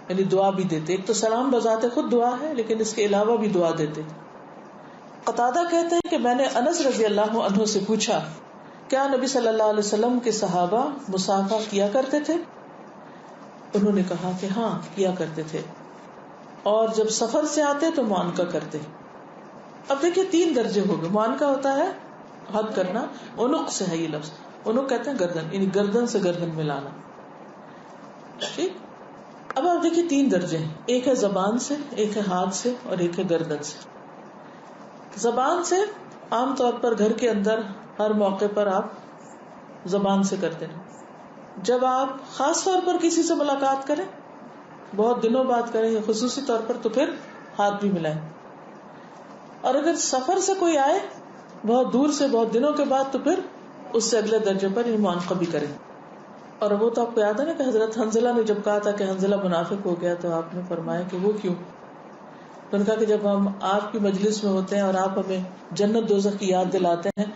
یعنی دعا بھی دیتے. ایک تو سلام بذات خود دعا ہے، لیکن اس کے علاوہ بھی دعا دیتے. قتادہ کہتے ہیں کہ میں نے انس رضی اللہ عنہ سے پوچھا کیا نبی صلی اللہ علیہ وسلم کے صحابہ مصافحہ کیا کرتے تھے؟ انہوں نے کہا کہ ہاں کیا کرتے تھے، اور جب سفر سے آتے تو معانقہ کرتے. اب دیکھیے 3 درجے ہو گئے. معانقہ ہوتا ہے حد کرنا، عنق سے ہے یہ لفظ، عنق کہتے ہیں گردن، یعنی گردن سے گردن ملانا. ٹھیک. اب آپ دیکھیے 3 درجے ہیں، ایک ہے زبان سے، ایک ہے ہاتھ سے، اور ایک ہے گردن سے. زبان سے عام طور پر گھر کے اندر ہر موقع پر آپ زبان سے کرتے ہیں. جب آپ خاص طور پر کسی سے ملاقات کریں، بہت دنوں بعد کریں یا خصوصی طور پر، تو پھر ہاتھ بھی ملائیں. اور اگر سفر سے کوئی آئے بہت دور سے بہت دنوں کے بعد، تو پھر اس سے اگلے درجے پر معانقہ بھی کریں. اور وہ تو آپ کو یاد ہے نا کہ حضرت حنظلہ نے جب کہا تھا کہ حنظلہ منافق ہو گیا، تو آپ نے فرمایا کہ وہ کیوں؟ انہوں نے کہا کہ جب ہم آپ کی مجلس میں ہوتے ہیں اور آپ ہمیں جنت دوزخ کی یاد دلاتے ہیں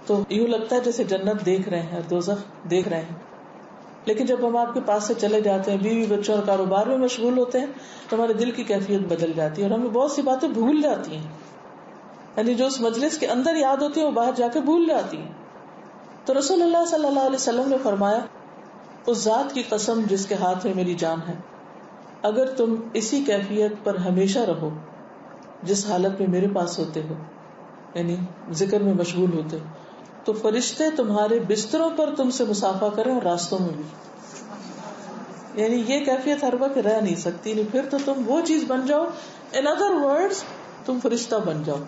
تو یوں لگتا ہے جیسے جنت دیکھ رہے ہیں اور دوزخ دیکھ رہے ہیں، لیکن جب ہم آپ کے پاس سے چلے جاتے ہیں، بیوی بچوں اور کاروبار میں مشغول ہوتے ہیں، تو ہمارے دل کی کیفیت بدل جاتی ہے اور ہمیں بہت سی باتیں بھول جاتی ہیں، یعنی جو اس مجلس کے اندر یاد ہوتی ہیں وہ باہر جا کے بھول جاتی ہیں. تو رسول اللہ صلی اللہ علیہ وسلم نے فرمایا اس ذات کی قسم جس کے ہاتھ میں میری جان ہے، اگر تم اسی کیفیت پر ہمیشہ رہو جس حالت میں میرے پاس ہوتے ہو، یعنی ذکر میں مشغول ہوتے ہو، تو فرشتے تمہارے بستروں پر تم سے مصافحہ کریں اور راستوں میں بھی. یعنی یہ کیفیت ہر وقت رہ نہیں سکتی، نہیں پھر تو تم وہ چیز بن جاؤ، ان ادر ورڈز تم فرشتہ بن جاؤ.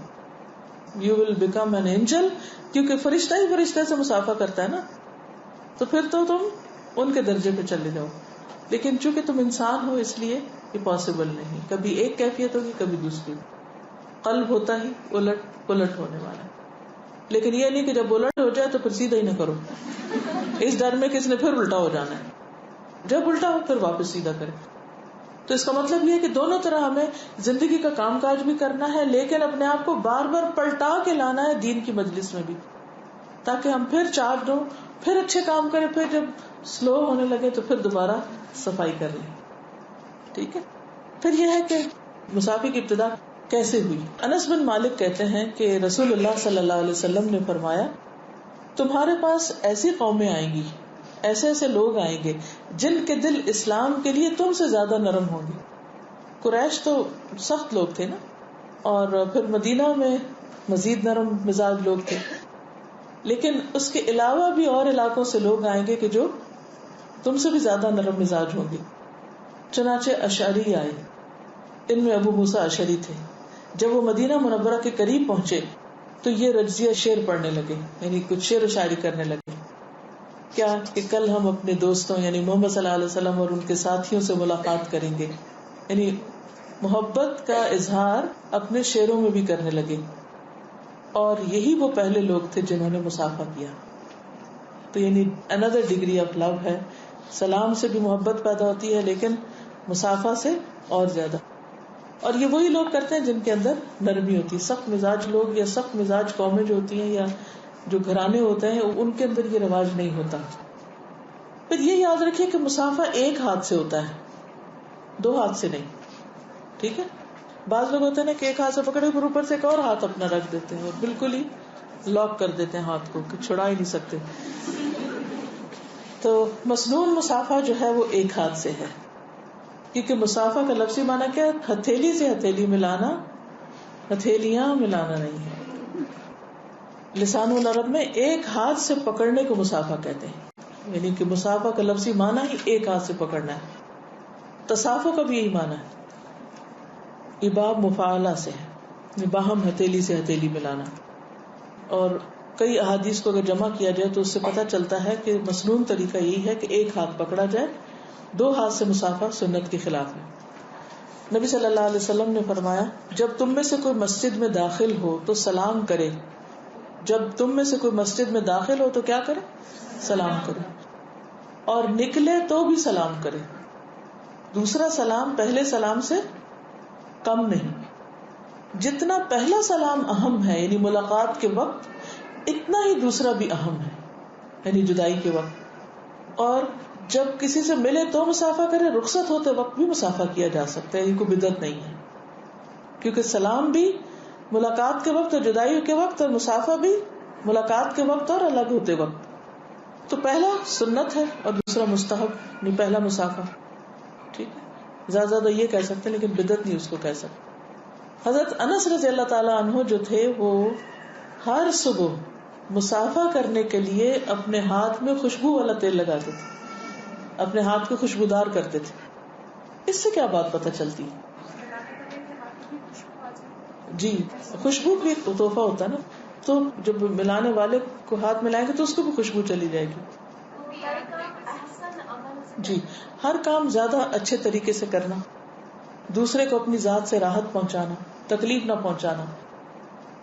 You will become an angel, کیونکہ فرشتہ ہی فرشتے سے مصافحہ کرتا ہے نا، تو پھر تو تم ان کے درجے پہ چلے جاؤ. لیکن چونکہ تم انسان ہو اس لیے یہ پاسبل نہیں. کبھی ایک کیفیت ہوگی، کبھی دوسری. قلب ہوتا ہی الٹ پلٹ ہونے والا ہے، لیکن یہ نہیں کہ جب الٹ ہو جائے تو پھر سیدھا ہی نہ کرو، اس ڈر میں کہ اس نے پھر الٹا ہو جانا ہے. جب الٹا ہو پھر واپس سیدھا کرے. تو اس کا مطلب یہ ہے کہ دونوں طرح ہمیں زندگی کا کام کاج بھی کرنا ہے، لیکن اپنے آپ کو بار بار پلٹا کے لانا ہے دین کی مجلس میں بھی، تاکہ ہم پھر چارج ہوں، پھر اچھے کام کریں، پھر جب سلو ہونے لگے تو پھر دوبارہ صفائی کر لیں. ٹھیک ہے. پھر یہ ہے کہ مصافحے کی ابتدا کیسے ہوئی. انس بن مالک کہتے ہیں کہ رسول اللہ صلی اللہ علیہ وسلم نے فرمایا تمہارے پاس ایسی قومیں آئیں گی، ایسے ایسے لوگ آئیں گے جن کے دل اسلام کے لیے تم سے زیادہ نرم ہوں گے. قریش تو سخت لوگ تھے نا، اور پھر مدینہ میں مزید نرم مزاج لوگ تھے، لیکن اس کے علاوہ بھی اور علاقوں سے لوگ آئیں گے کہ جو تم سے بھی زیادہ نرم مزاج ہوں گے. چنانچہ اشعری آئے، ان میں ابو موسیٰ اشعری تھے. جب وہ مدینہ منورہ کے قریب پہنچے تو یہ رجزیہ شعر پڑھنے لگے، یعنی کچھ شعر و شاعری کرنے لگے. کیا کہ کل ہم اپنے دوستوں یعنی محمد صلی اللہ علیہ وسلم اور ان کے ساتھیوں سے ملاقات کریں گے، یعنی محبت کا اظہار اپنے شعروں میں بھی کرنے لگے. اور یہی وہ پہلے لوگ تھے جنہوں نے مصافحہ کیا. تو یعنی another degree of love ہے. سلام سے بھی محبت پیدا ہوتی ہے، لیکن مصافحہ سے اور زیادہ. اور یہ وہی لوگ کرتے ہیں جن کے اندر نرمی ہوتی ہے. سخت مزاج لوگ یا سخت مزاج قومیں جو ہوتی ہیں یا جو گھرانے ہوتے ہیں ان کے اندر یہ رواج نہیں ہوتا. پھر یہ یاد رکھیے کہ مصافحہ ایک ہاتھ سے ہوتا ہے، 2 ہاتھ سے نہیں. ٹھیک ہے. بعض لوگ ہوتے ہیں نا کہ ایک ہاتھ سے پکڑے پھر اوپر سے ایک اور ہاتھ اپنا رکھ دیتے ہیں اور بالکل ہی لاک کر دیتے ہیں ہاتھ کو کہ چھڑا ہی نہیں سکتے. تو مسنون مصافحہ جو ہے وہ ایک ہاتھ سے ہے، کیونکہ مصافحہ کا لفظی معنی کیا ہے؟ ہتھیلی سے ہتھیلی ملانا، ہتھیلیاں ملانا نہیں ہے. لسان العرب میں ایک ہاتھ سے پکڑنے کو مصافحہ کہتے ہیں، یعنی کہ مصافحہ کا لفظی معنی ہی ایک ہاتھ سے پکڑنا ہے. تصافح کا بھی یہی معنی ہے، یہ باب مفاعلہ سے ہے، باہم ہتھیلی سے ہتھیلی ملانا. اور کئی احادیث کو اگر جمع کیا جائے تو اس سے پتہ چلتا ہے کہ مسنون طریقہ یہی ہے کہ ایک ہاتھ پکڑا جائے، 2 ہاتھ سے مصافحہ سنت کے خلاف ہے. نبی صلی اللہ علیہ وسلم نے فرمایا جب تم میں سے کوئی مسجد میں داخل ہو تو سلام کرے. جب تم میں سے کوئی مسجد میں داخل ہو تو کیا کرے؟ سلام کرے. اور نکلے تو بھی سلام کرے. دوسرا سلام پہلے سلام سے کم نہیں. جتنا پہلا سلام اہم ہے یعنی ملاقات کے وقت, اتنا ہی دوسرا بھی اہم ہے یعنی جدائی کے وقت. اور جب کسی سے ملے تو مسافہ کرے, رخصت ہوتے وقت بھی مسافہ کیا جا سکتا ہے, یہ کوئی بدعت نہیں ہے. کیونکہ سلام بھی ملاقات کے وقت اور جدائی کے وقت, اور مسافہ بھی ملاقات کے وقت اور الگ ہوتے وقت. تو پہلا سنت ہے اور دوسرا مستحب, نہیں پہلا مسافہ. ٹھیک ہے, زیادہ یہ کہہ سکتے ہیں لیکن بدعت نہیں اس کو کہہ سکتے. حضرت انس رضی اللہ تعالیٰ عنہ جو تھے وہ ہر صبح مسافہ کرنے کے لیے اپنے ہاتھ میں خوشبو والا تیل لگاتے تھے, اپنے ہاتھ کو خوشبودار کرتے تھے. اس سے کیا بات پتہ چلتی ہے؟ جی, خوشبو بھی ایک تحفہ ہوتا ہے نا, تو جب ملانے والے کو ہاتھ ملائیں گے تو اس کو بھی خوشبو چلی جائے گی. جی, ہر کام زیادہ اچھے طریقے سے کرنا, دوسرے کو اپنی ذات سے راحت پہنچانا, تکلیف نہ پہنچانا.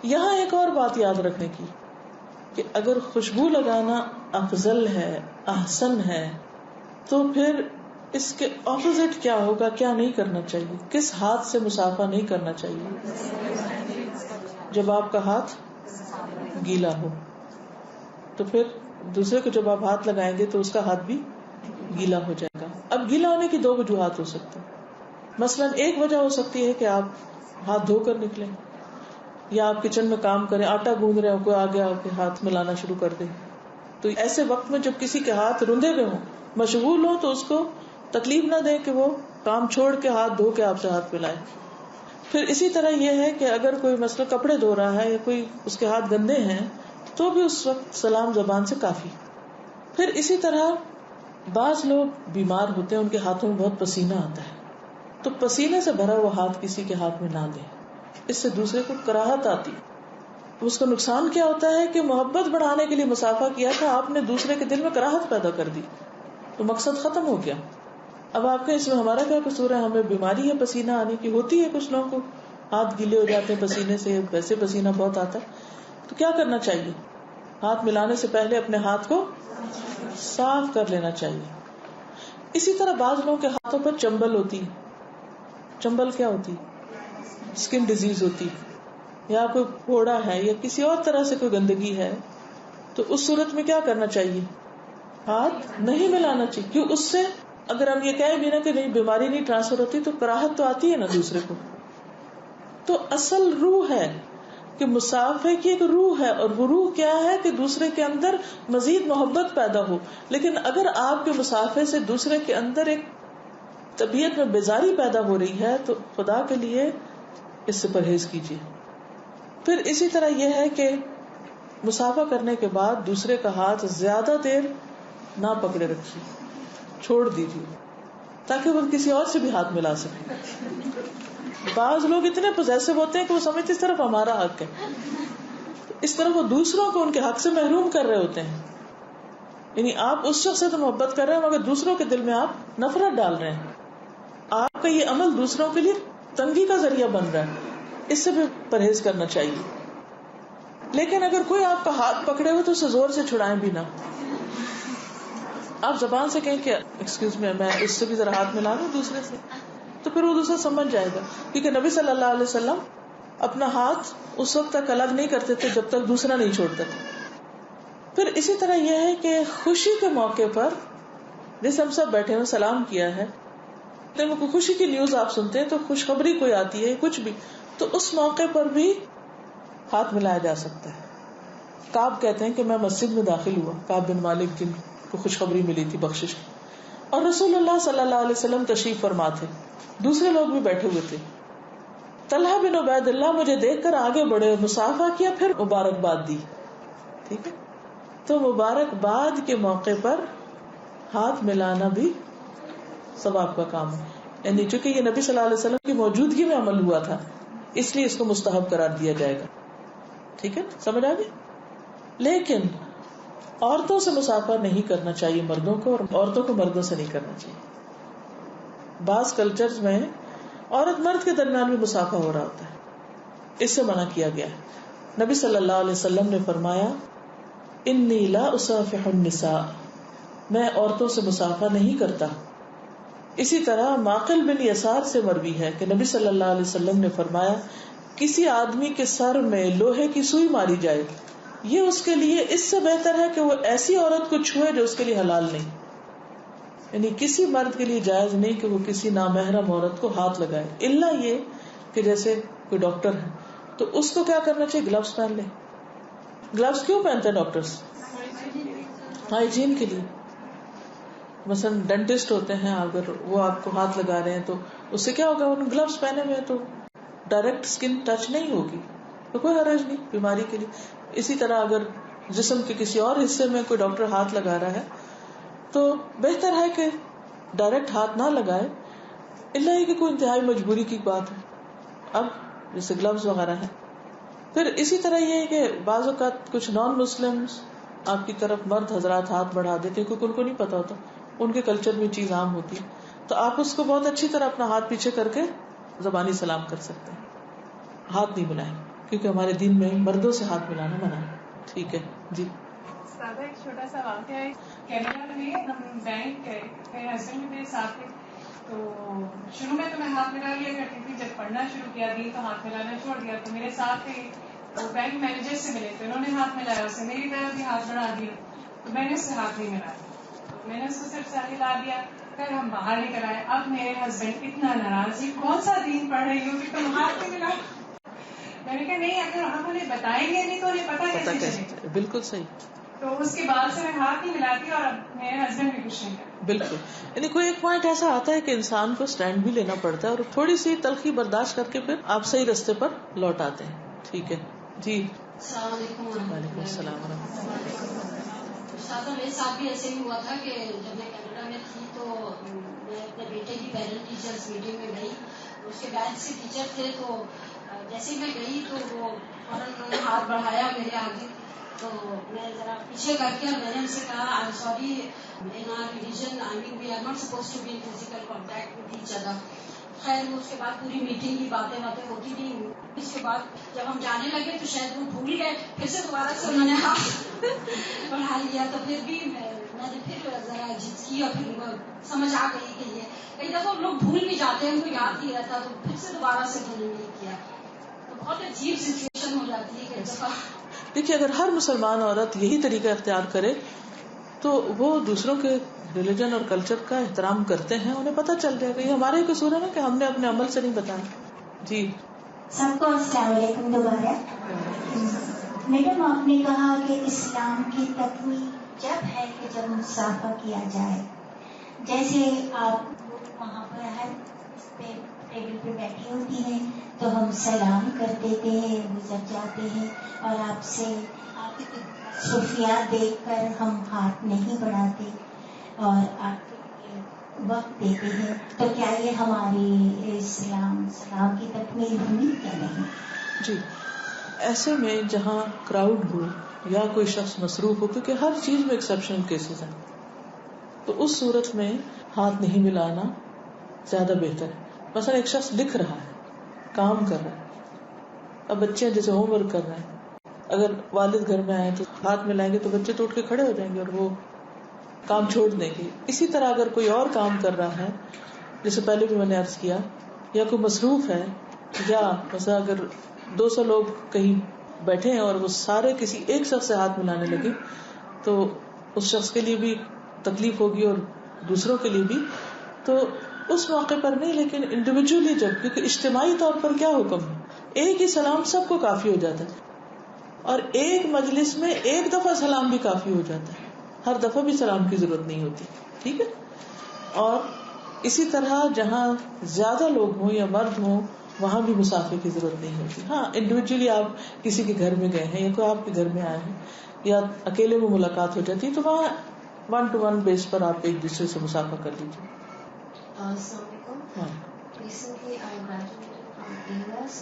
یہاں ایک اور بات یاد رکھنے کی کہ اگر خوشبو لگانا افضل ہے, احسن ہے, تو پھر اس کے اپوزٹ کیا ہوگا, کیا نہیں کرنا چاہیے, کس ہاتھ سے مسافہ نہیں کرنا چاہیے؟ جب آپ کا ہاتھ گیلا ہو. تو پھر دوسرے کو جب آپ ہاتھ لگائیں گے تو اس کا ہاتھ بھی گیلا ہو جائے گا. اب گیلا ہونے کی 2 وجوہات ہو سکتی ہیں. مثلاً ایک وجہ ہو سکتی ہے کہ آپ ہاتھ دھو کر نکلیں, یا آپ کچن میں کام کریں, آٹا گوندھ رہے ہو, کوئی آ گیا کہ ہاتھ ملانا شروع کر دے. تو ایسے وقت میں جب کسی کے ہاتھ رندے ہوئے ہوں, مشغول ہوں, تو اس کو تکلیف نہ دیں کہ وہ کام چھوڑ کے ہاتھ دھو کے آپ سے ہاتھ ملائے. پھر اسی طرح یہ ہے کہ اگر کوئی مثلا کپڑے دھو رہا ہے یا کوئی اس کے ہاتھ گندے ہیں تو بھی اس وقت سلام زبان سے کافی. پھر اسی طرح بعض لوگ بیمار ہوتے ہیں, ان کے ہاتھوں میں بہت پسینہ آتا ہے, تو پسینے سے بھرا ہوا ہاتھ کسی کے ہاتھ میں نہ دیں, اس سے دوسرے کو کراہت آتی. اس کا نقصان کیا ہوتا ہے کہ محبت بڑھانے کے لیے مسافہ کیا تھا آپ نے, دوسرے کے دل میں کراہت پیدا کر دی, تو مقصد ختم ہو گیا. اب آپ کے اس میں ہمارا کیا قصور ہے؟ ہمیں بیماری ہے پسینہ آنے کی, ہوتی ہے کچھ لوگوں کو, ہاتھ گیلے ہو جاتے ہیں پسینے سے, ویسے پسینہ بہت آتا ہے. تو کیا کرنا چاہیے؟ ہاتھ ملانے سے پہلے اپنے ہاتھ کو صاف کر لینا چاہیے. اسی طرح بعض لوگوں کے ہاتھوں پر چمبل ہوتی. چمبل کیا ہوتی؟ اسکن ڈیزیز ہوتی, یا کوئی پھوڑا ہے یا کسی اور طرح سے کوئی گندگی ہے, تو اس صورت میں کیا کرنا چاہیے؟ ہاتھ نہیں ملانا چاہیے. کیوں؟ اس سے اگر ہم یہ کہیں بھی نا کہ نہیں بیماری نہیں ٹرانسفر ہوتی, تو کراہت تو آتی ہے نا دوسرے کو. تو اصل روح ہے کہ مسافے کی ایک روح ہے, اور وہ روح کیا ہے کہ دوسرے کے اندر مزید محبت پیدا ہو. لیکن اگر آپ کے مسافے سے دوسرے کے اندر ایک طبیعت میں بیزاری پیدا ہو رہی ہے, تو خدا کے لیے اس سے پرہیز کیجیے. پھر اسی طرح یہ ہے کہ مسافہ کرنے کے بعد دوسرے کا ہاتھ زیادہ دیر نہ پکڑے رکھیے, چھوڑ دیجیے تاکہ وہ کسی اور سے بھی ہاتھ ملا سکے. بعض لوگ اتنے پوزیسو ہوتے ہیں کہ وہ سمجھتے اس طرف ہمارا حق ہے, اس طرح وہ دوسروں کو ان کے حق سے محروم کر رہے ہوتے ہیں. یعنی آپ اس شخص سے تو محبت کر رہے ہیں مگر دوسروں کے دل میں آپ نفرت ڈال رہے ہیں. آپ کا یہ عمل دوسروں کے لیے تنگی کا ذریعہ بن رہا ہے, اس سے بھی پرہیز کرنا چاہیے. لیکن اگر کوئی آپ کا ہاتھ پکڑے ہوئے تو اسے زور سے چھڑائیں بھی نہ. آپ زبان سے کہیں کہ ایکسکیوز می, میں اس سے بھی ذرا ہاتھ ملا لوں دوسرے سے, تو پھر وہ دوسرا سمجھ جائے گا. کیونکہ نبی صلی اللہ علیہ وسلم اپنا ہاتھ اس وقت تک الگ نہیں کرتے تھے جب تک دوسرا نہیں چھوڑتے تھے. پھر اسی طرح یہ ہے کہ خوشی کے موقع پر جیسے ہم سب بیٹھے ہوئے سلام کیا ہے, جب کوئی خوشی کی نیوز آپ سنتے ہیں تو خوشخبری کوئی آتی ہے کچھ بھی, تو اس موقع پر بھی ہاتھ ملایا جا سکتا ہے. کعب کہتے ہیں کہ میں مسجد میں داخل ہوا, کعب بن مالک جن کو خوشخبری ملی تھی بخشش کی, اور رسول اللہ صلی اللہ علیہ وسلم تشریف فرما تھے, دوسرے لوگ بھی بیٹھے ہوئے تھے. طلحہ بن عبید اللہ مجھے دیکھ کر آگے بڑھے, مصافحہ کیا, پھر مبارکباد دی. ٹھیک ہے, تو مبارکباد کے موقع پر ہاتھ ملانا بھی ثواب کا کام ہے. یعنی چونکہ یہ نبی صلی اللہ علیہ وسلم کی موجودگی میں عمل ہوا تھا, اس لیے اس کو مستحب قرار دیا جائے گا. ٹھیک ہے, سمجھ آ گئی. لیکن عورتوں سے مسافہ نہیں کرنا چاہیے مردوں کو, اور عورتوں کو مردوں سے نہیں کرنا چاہیے. بعض کلچرز میں عورت مرد کے درمیان بھی مسافہ ہو رہا ہوتا ہے, اس سے منع کیا گیا ہے. نبی صلی اللہ علیہ وسلم نے فرمایا انی لا اصافح النساء, میں عورتوں سے مسافہ نہیں کرتا. اسی طرح معقل بن یسار سے مروی ہے کہ نبی صلی اللہ علیہ وسلم نے فرمایا کسی آدمی کے سر میں لوہے کی سوئی ماری جائے, یہ اس کے لیے اس سے بہتر ہے کہ وہ ایسی عورت کو چھوئے جو اس کے لیے حلال نہیں. یعنی کسی مرد کے لیے جائز نہیں کہ وہ کسی نامحرم عورت کو ہاتھ لگائے, الا یہ کہ جیسے کوئی ڈاکٹر ہے تو اس کو کیا کرنا چاہیے, گلوز پہن لے. گلوز کیوں پہنتے ہیں ڈاکٹرز؟ ہائیجین کے لیے. مثلا ڈینٹسٹ ہوتے ہیں, اگر وہ آپ کو ہاتھ لگا رہے ہیں تو اس سے کیا ہوگا, ان گلوز پہنے ہوئے تو ڈائریکٹ اسکن ٹچ نہیں ہوگی, تو کوئی حرج نہیں بیماری کے لیے. اسی طرح اگر جسم کے کسی اور حصے میں کوئی ڈاکٹر ہاتھ لگا رہا ہے تو بہتر ہے کہ ڈائریکٹ ہاتھ نہ لگائے, الا یہ کہ کوئی انتہائی مجبوری کی بات ہے, اب جیسے گلوز وغیرہ ہے. پھر اسی طرح یہ ہے کہ بعض اوقات کچھ نان مسلمز آپ کی طرف مرد حضرات ہاتھ بڑھا دیتے ہیں کیونکہ ان کو نہیں پتا ہوتا, ان کے کلچر میں چیز عام ہوتی ہے, تو آپ اس کو بہت اچھی طرح اپنا ہاتھ پیچھے کر کے زبانی سلام کر سکتے ہیں, ہاتھ نہیں ملائیں, کیونکہ ہمارے دین میں مردوں سے ہاتھ ملانا منع ہے. ٹھیک ہے جی. سادہ ایک چھوٹا سا واقعہ ہے, کینیڈا میں ہم بینک گئے, میرے ہسبینڈ بھی میرے ساتھ تھے, تو شروع میں تو میں ہاتھ ملا لیا کرتی تھی, جب پڑھنا شروع کیا دین تو ہاتھ ملانا چھوڑ دیا. تو میرے ساتھ وہ بینک مینیجر سے ملے تو انہوں نے ہاتھ ملایا, اسے میری طرف بھی ہاتھ بڑھا دیا, تو میں نے اس سے ہاتھ نہیں ملایا, تو میں نے اس کو صرف سر ہلا دیا. پھر ہم باہر لے کر آئے, اب میرے ہسبینڈ اتنا ناراض, یہ کون سا دین پڑھ رہی ہو کہ تم ہاتھ نہیں ملا. میں نے کہا نہیں, اگر ہم انہیں بتائیں گے نہیں تو انہیں پتا کیسے چلے گا. بالکل صحیح. تو اس کے بعد سے میں ہاتھ نہیں ملاتی, اور اب میرے ہسبینڈ بھی کچھ نہیں کرتے. بالکل, یعنی کوئی ایک پوائنٹ ایسا آتا ہے کہ انسان کو سٹینڈ بھی لینا پڑتا ہے, اور تھوڑی سی تلخی برداشت کر کے پھر آپ صحیح رستے پر لوٹ آتے ہیں. ٹھیک ہے جی. السلام علیکم. وعلیکم السلام ورحمۃ اللہ. استاد میرے ساتھ بھی ایسے ہی ہوا تھا کہ جب میں کینیڈا میں تھی تو میں اپنے بیٹے کی پیرنٹ ٹیچرس میٹنگ میں گئی, اس کے بیچ سے ٹیچر تھے, تو جیسے ہی میں گئی تو وہ فوراً انہوں نے ہاتھ بڑھایا میرے آگے, تو میں ذرا پیچھے کر کے میں نے ان سے کہا I am sorry, in our religion I mean we are not suppose to be in physical contact with each other. خیر وہ اس کے بعد پوری میٹنگ کی باتیں ہوتی نہیں. اس کے بعد جب ہم جانے لگے تو شاید وہ بھول گئے, پھر سے دوبارہ سے انہوں نے ہاتھ بڑھا لیا, تو پھر بھی میں نے پھر ذرا جد کی, اور پھر سمجھ آ گئی کہ یہ کئی دفعہ لوگ بھول بھی جاتے ہیں, ان کو یاد نہیں رہتا, تو پھر سے دوبارہ سے انہوں نے نہیں کیا. تو بہت عجیب سچویشن ہو جاتی ہے کئی دفعہ. دیکھیے اگر ہر مسلمان عورت یہی طریقہ اختیار کرے تو وہ دوسروں کے ریلیجن اور کلچر کا احترام کرتے ہیں, انہیں پتہ چل جائے گا. یہ ہمارا ہی قصور ہے نا کہ ہم نے اپنے عمل سے نہیں بتایا. جی سب کو السلام علیکم دوبارہ. میڈم آپ نے کہا کہ اسلام کی تکمیل جب ہے کہ جب مسافہ کیا جائے, جیسے آپ وہاں پر ہر ٹیبل پہ بیٹھی ہوتی ہیں تو ہم سلام کر دیتے ہیں, گزر جاتے ہیں, اور آپ سے آپ کی خصوصیات دیکھ کر ہم ہاتھ نہیں بڑھاتے اور آپ وقت دیتے ہیں, تو کیا یہ ہماری سلام کی تکمیل ہوئی یا نہیں؟ جی ایسے میں جہاں کراؤڈ ہو یا کوئی شخص مصروف ہو, کیونکہ ہر چیز میں ایکسیپشنل کیسز ہیں, تو اس صورت میں ہاتھ نہیں ملانا زیادہ بہتر ہے. مثلا ایک شخص لکھ رہا ہے, کام کر رہا ہے, اب بچے جیسے ہوم ورک کر رہے ہیں, اگر والد گھر میں آئے تو ہاتھ ملائیں گے تو بچے تو اٹھ کے کھڑے ہو جائیں گے اور وہ کام چھوڑ دیں گے. اسی طرح اگر کوئی اور کام کر رہا ہے, جیسے پہلے بھی میں نے عرض کیا, یا کوئی مصروف ہے, یا مثلا اگر 200 لوگ کہیں بیٹھے ہیں اور وہ سارے کسی ایک شخص سے ہاتھ ملانے لگے تو اس شخص کے لیے بھی تکلیف ہوگی اور دوسروں کے لیے بھی. تو اس موقع پر نہیں, لیکن انڈیویجولی جب, کیونکہ اجتماعی طور پر کیا حکم ہے, ایک ہی سلام سب کو کافی ہو جاتا ہے, اور ایک مجلس میں ایک دفعہ سلام بھی کافی ہو جاتا ہے, ہر دفعہ بھی سلام کی ضرورت نہیں ہوتی. ٹھیک ہے. اور اسی طرح جہاں زیادہ لوگ ہوں یا مرد ہوں وہاں بھی مسافے کی ضرورت نہیں ہوتی. ہاں انڈیویجولی آپ کسی کے گھر میں گئے ہیں یا کوئی آپ کے گھر میں آئے ہیں یا اکیلے میں ملاقات ہو جاتی ہے تو وہاں 1 to 1 بیس پر آپ ایک دوسرے سے مسافہ کر لیجیے. السلام علیکم. Recently I graduated from US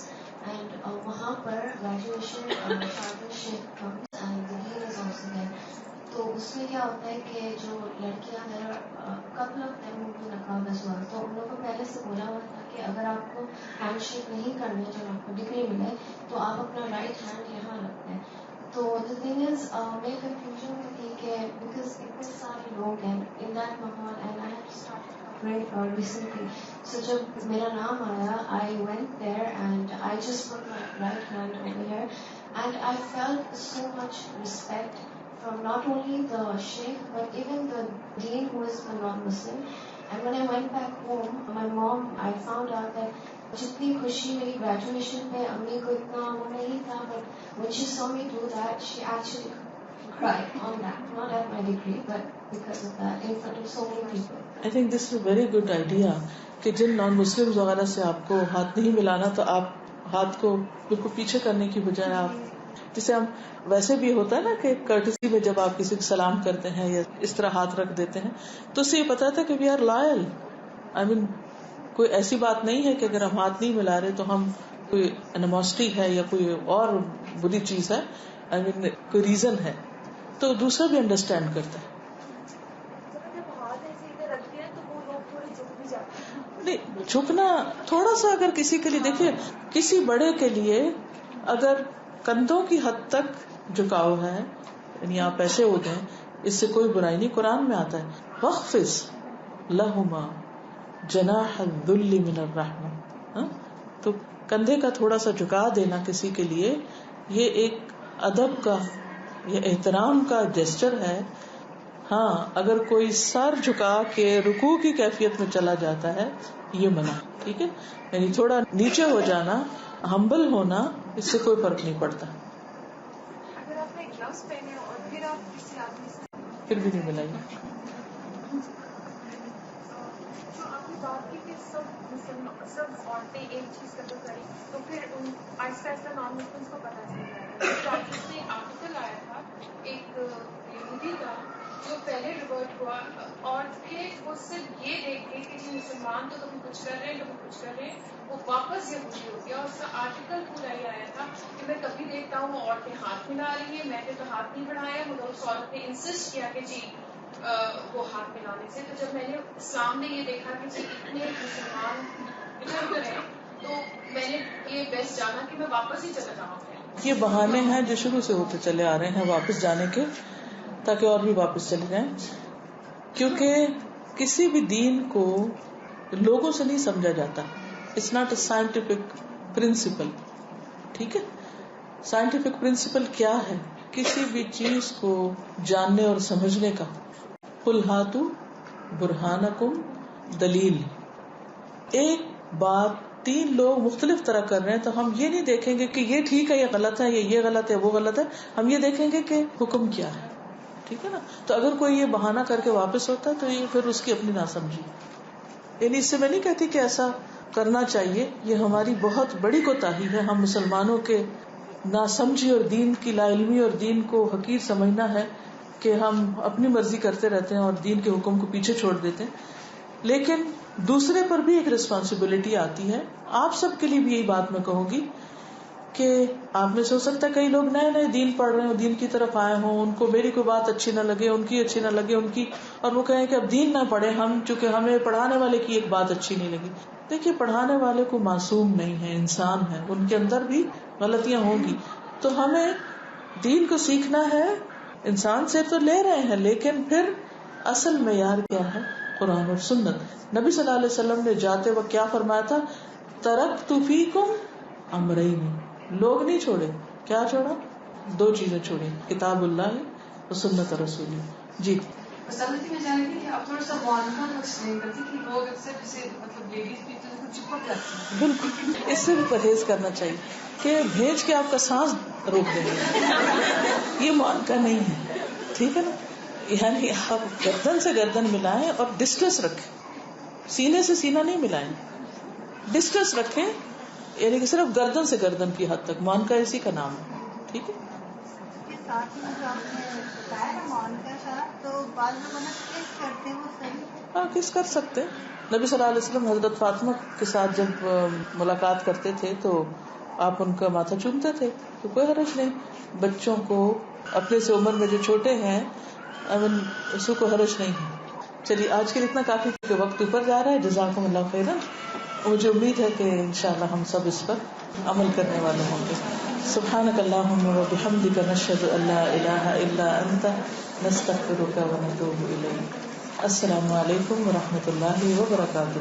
and وہاں پر گریجویشن تو اس میں کیا ہوتا ہے کہ جو لڑکیاں کپل آف دیم نقاب ازواج, تو ان لوگوں کو پہلے سے بولا ہوا تھا کہ اگر آپ کو ہینڈ شیک نہیں کرنا جب آپ کو ڈگری ملے تو آپ اپنا رائٹ ہینڈ یہاں رکھتے ہیں. تو دا تھنگ از میری کنفیوژن میں تھی کہ بیکاز اتنے سارے لوگ ہیں ان دیٹ ماحول and I have started recently. So جب میرا نام آیا I went there and I just put my right hand over here and I felt so much respect from not only the sheikh but even the dean who is a non-Muslim. And when I went back home, my mom, I found out that jitni khushi meri graduation pe ammi ko itna wo nahi tha, but when she saw me do that, she actually cried on that, not at my degree but because of that, in front of so many people. I think this is a very good idea کہ جن نان مسلم وغیرہ سے آپ کو ہاتھ نہیں ملانا تو آپ ہاتھ کو بالکل پیچھے کرنے کی بجائے آپ جسے ہم ویسے بھی ہوتا ہے نا کہ کرٹسی میں جب آپ کسی کو سلام کرتے ہیں یا اس طرح ہاتھ رکھ دیتے ہیں تو اس سے یہ پتا تھا کہ وی آر لائل. آئی مین کوئی ایسی بات نہیں ہے کہ اگر ہم ہاتھ نہیں ملا رہے تو ہم کوئی انیموسٹی ہے یا کوئی اور بری چیز ہے. آئی مین کوئی ریزن ہے تو دوسرا بھی انڈرسٹینڈ کرتا ہے. نہیں جھکنا تھوڑا سا اگر کسی کے لیے دیکھیے کسی بڑے کے لیے اگر کندھوں کی حد تک جھکاؤ ہے یعنی آپ ایسے ہو جائیں اس سے کوئی برائی نہیں. قرآن میں آتا ہے وَخْفِضْ لَهُمَا جَنَاحَ الذُّلِّ مِنَ الرَّحْمَةِ. تو کندھے کا تھوڑا سا جھکا دینا کسی کے لیے یہ ایک ادب کا یہ احترام کا جیسچر ہے. ہاں اگر کوئی سر جھکا کے رکوع کی کیفیت میں چلا جاتا ہے یہ منع. ٹھیک ہے یعنی تھوڑا نیچے ہو جانا ہمبل ہونا اس سے کوئی فرق نہیں پڑتا. اگر آپ نے گلوز پہنے اور پھر آپ کسی آدمی سے پھر بھی نہیں ملائیں گے. جو آپ نے بات کی کہ سب عورتیں ایک چیز قدر کریں تو پھر آہستہ آہستہ نان مسلم کو پتہ چل جائے گا. جس میں آرٹیکل آیا تھا ایک یہودی کا جو پہلے ریورٹ ہوا اور پھر وہ صرف یہ دیکھ کے کہ جی مسلمان تو کبھی کچھ کر رہے ہیں کبھی کچھ کر رہے ہیں وہ واپس یہودی ہو گیا. اور اس کا آرٹیکل پورا ہی آیا تھا کہ میں کبھی دیکھتا ہوں عورتیں ہاتھ ملا رہی ہیں میں نے تو ہاتھ نہیں بڑھایا مگر اس عورت نے انسسٹ کیا کہ جی وہ ہاتھ ملانے سے. تو جب میں نے اسلام نے یہ دیکھا کہ جی اتنے مسلمان ادھر ادھر ہیں تو میں نے یہ بیسٹ جانا کہ میں واپس ہی چلا جاؤں. یہ بہانے ہیں جو شروع سے ہوتے چلے آ رہے ہیں واپس جانے کے تاکہ اور بھی واپس چلے جائیں. کیونکہ کسی بھی دین کو لوگوں سے نہیں سمجھا جاتا. It's not a scientific principle. ٹھیک ہے سائنٹیفک پرنسپل کیا ہے کسی بھی چیز کو جاننے اور سمجھنے کا. قل ہاتوا برہانکم دلیل. ایک بات 3 لوگ مختلف طرح کر رہے ہیں تو ہم یہ نہیں دیکھیں گے کہ یہ ٹھیک ہے یہ غلط ہے یہ غلط ہے وہ غلط ہے. ہم یہ دیکھیں گے کہ حکم کیا ہے. ٹھیک ہے نا. تو اگر کوئی یہ بہانہ کر کے واپس ہوتا ہے تو یہ پھر اس کی اپنی ناسمجھی. یعنی اس سے میں نہیں کہتی کہ ایسا کرنا چاہیے. یہ ہماری بہت بڑی کوتاہی ہے. ہم مسلمانوں کے ناسمجھی اور دین کی لا علمی اور دین کو حقیر سمجھنا ہے کہ ہم اپنی مرضی کرتے رہتے ہیں اور دین کے حکم کو پیچھے چھوڑ دیتے ہیں. لیکن دوسرے پر بھی ایک ریسپانسبلٹی آتی ہے. آپ سب کے لیے بھی یہی بات میں کہوں گی کہ آپ میں سے ہو سکتا ہے کئی لوگ نئے نئے دین پڑھ رہے ہوں دین کی طرف آئے ہوں ان کو میری کوئی بات اچھی نہ لگے ان کی اچھی نہ لگے ان کی اور وہ کہیں کہ اب دین نہ پڑھے ہم چونکہ ہمیں پڑھانے والے کی ایک بات اچھی نہیں لگی. دیکھیے پڑھانے والے کو معصوم نہیں ہے انسان ہے ان کے اندر بھی غلطیاں ہوں گی. تو ہمیں دین کو سیکھنا ہے. انسان سے تو لے رہے ہیں لیکن پھر اصل معیار کیا ہے قرآن اور سنت. نبی صلی اللہ علیہ وسلم نے جاتے وقت کیا فرمایا تھا ترکت فیکم امرین. لوگ نہیں چھوڑے. کیا چھوڑا 2 چیزیں چھوڑی کتاب اللہ اور سنت رسول. جی میں جا رہی تھی کہ آپ تھوڑا سا معانفہ کو ایکسپلین کرتی کہ لوگ اکثر جیسے مطلب لیڈیز بھی تو چپک جاتی ہیں. بالکل اس سے بھی پرہیز کرنا چاہیے کہ بھیج کے آپ کا سانس روک دیں گے. یہ معانقہ نہیں ہے. ٹھیک ہے نا. یعنی آپ گردن سے گردن ملائیں اور ڈسٹنس رکھیں. سینے سے سینہ نہیں ملائیں ڈسٹنس رکھیں یعنی کہ صرف گردن سے گردن کی حد تک. معانقہ اسی کا نام ہے. ٹھیک ہے. ہاں کس کر سکتے ہیں. نبی صلی اللہ علیہ وسلم حضرت فاطمہ کے ساتھ جب ملاقات کرتے تھے تو آپ ان کا ماتھا چومتے تھے تو کوئی حرج نہیں. بچوں کو اپنے سے عمر میں جو چھوٹے ہیں اس کو حرج نہیں ہے. چلیے آج کے لیے اتنا کافی کہ وقت اوپر جا رہا ہے. جزاکم اللہ خیرا. مجھے امید ہے کہ انشاءاللہ ہم سب اس پر عمل کرنے والے ہوں گے. سبحانک اللہم و بحمدک نشہد ان لا الہ الا انت نستغفرک و نتوب الیک. السلام علیکم و رحمۃ اللہ وبرکاتہ.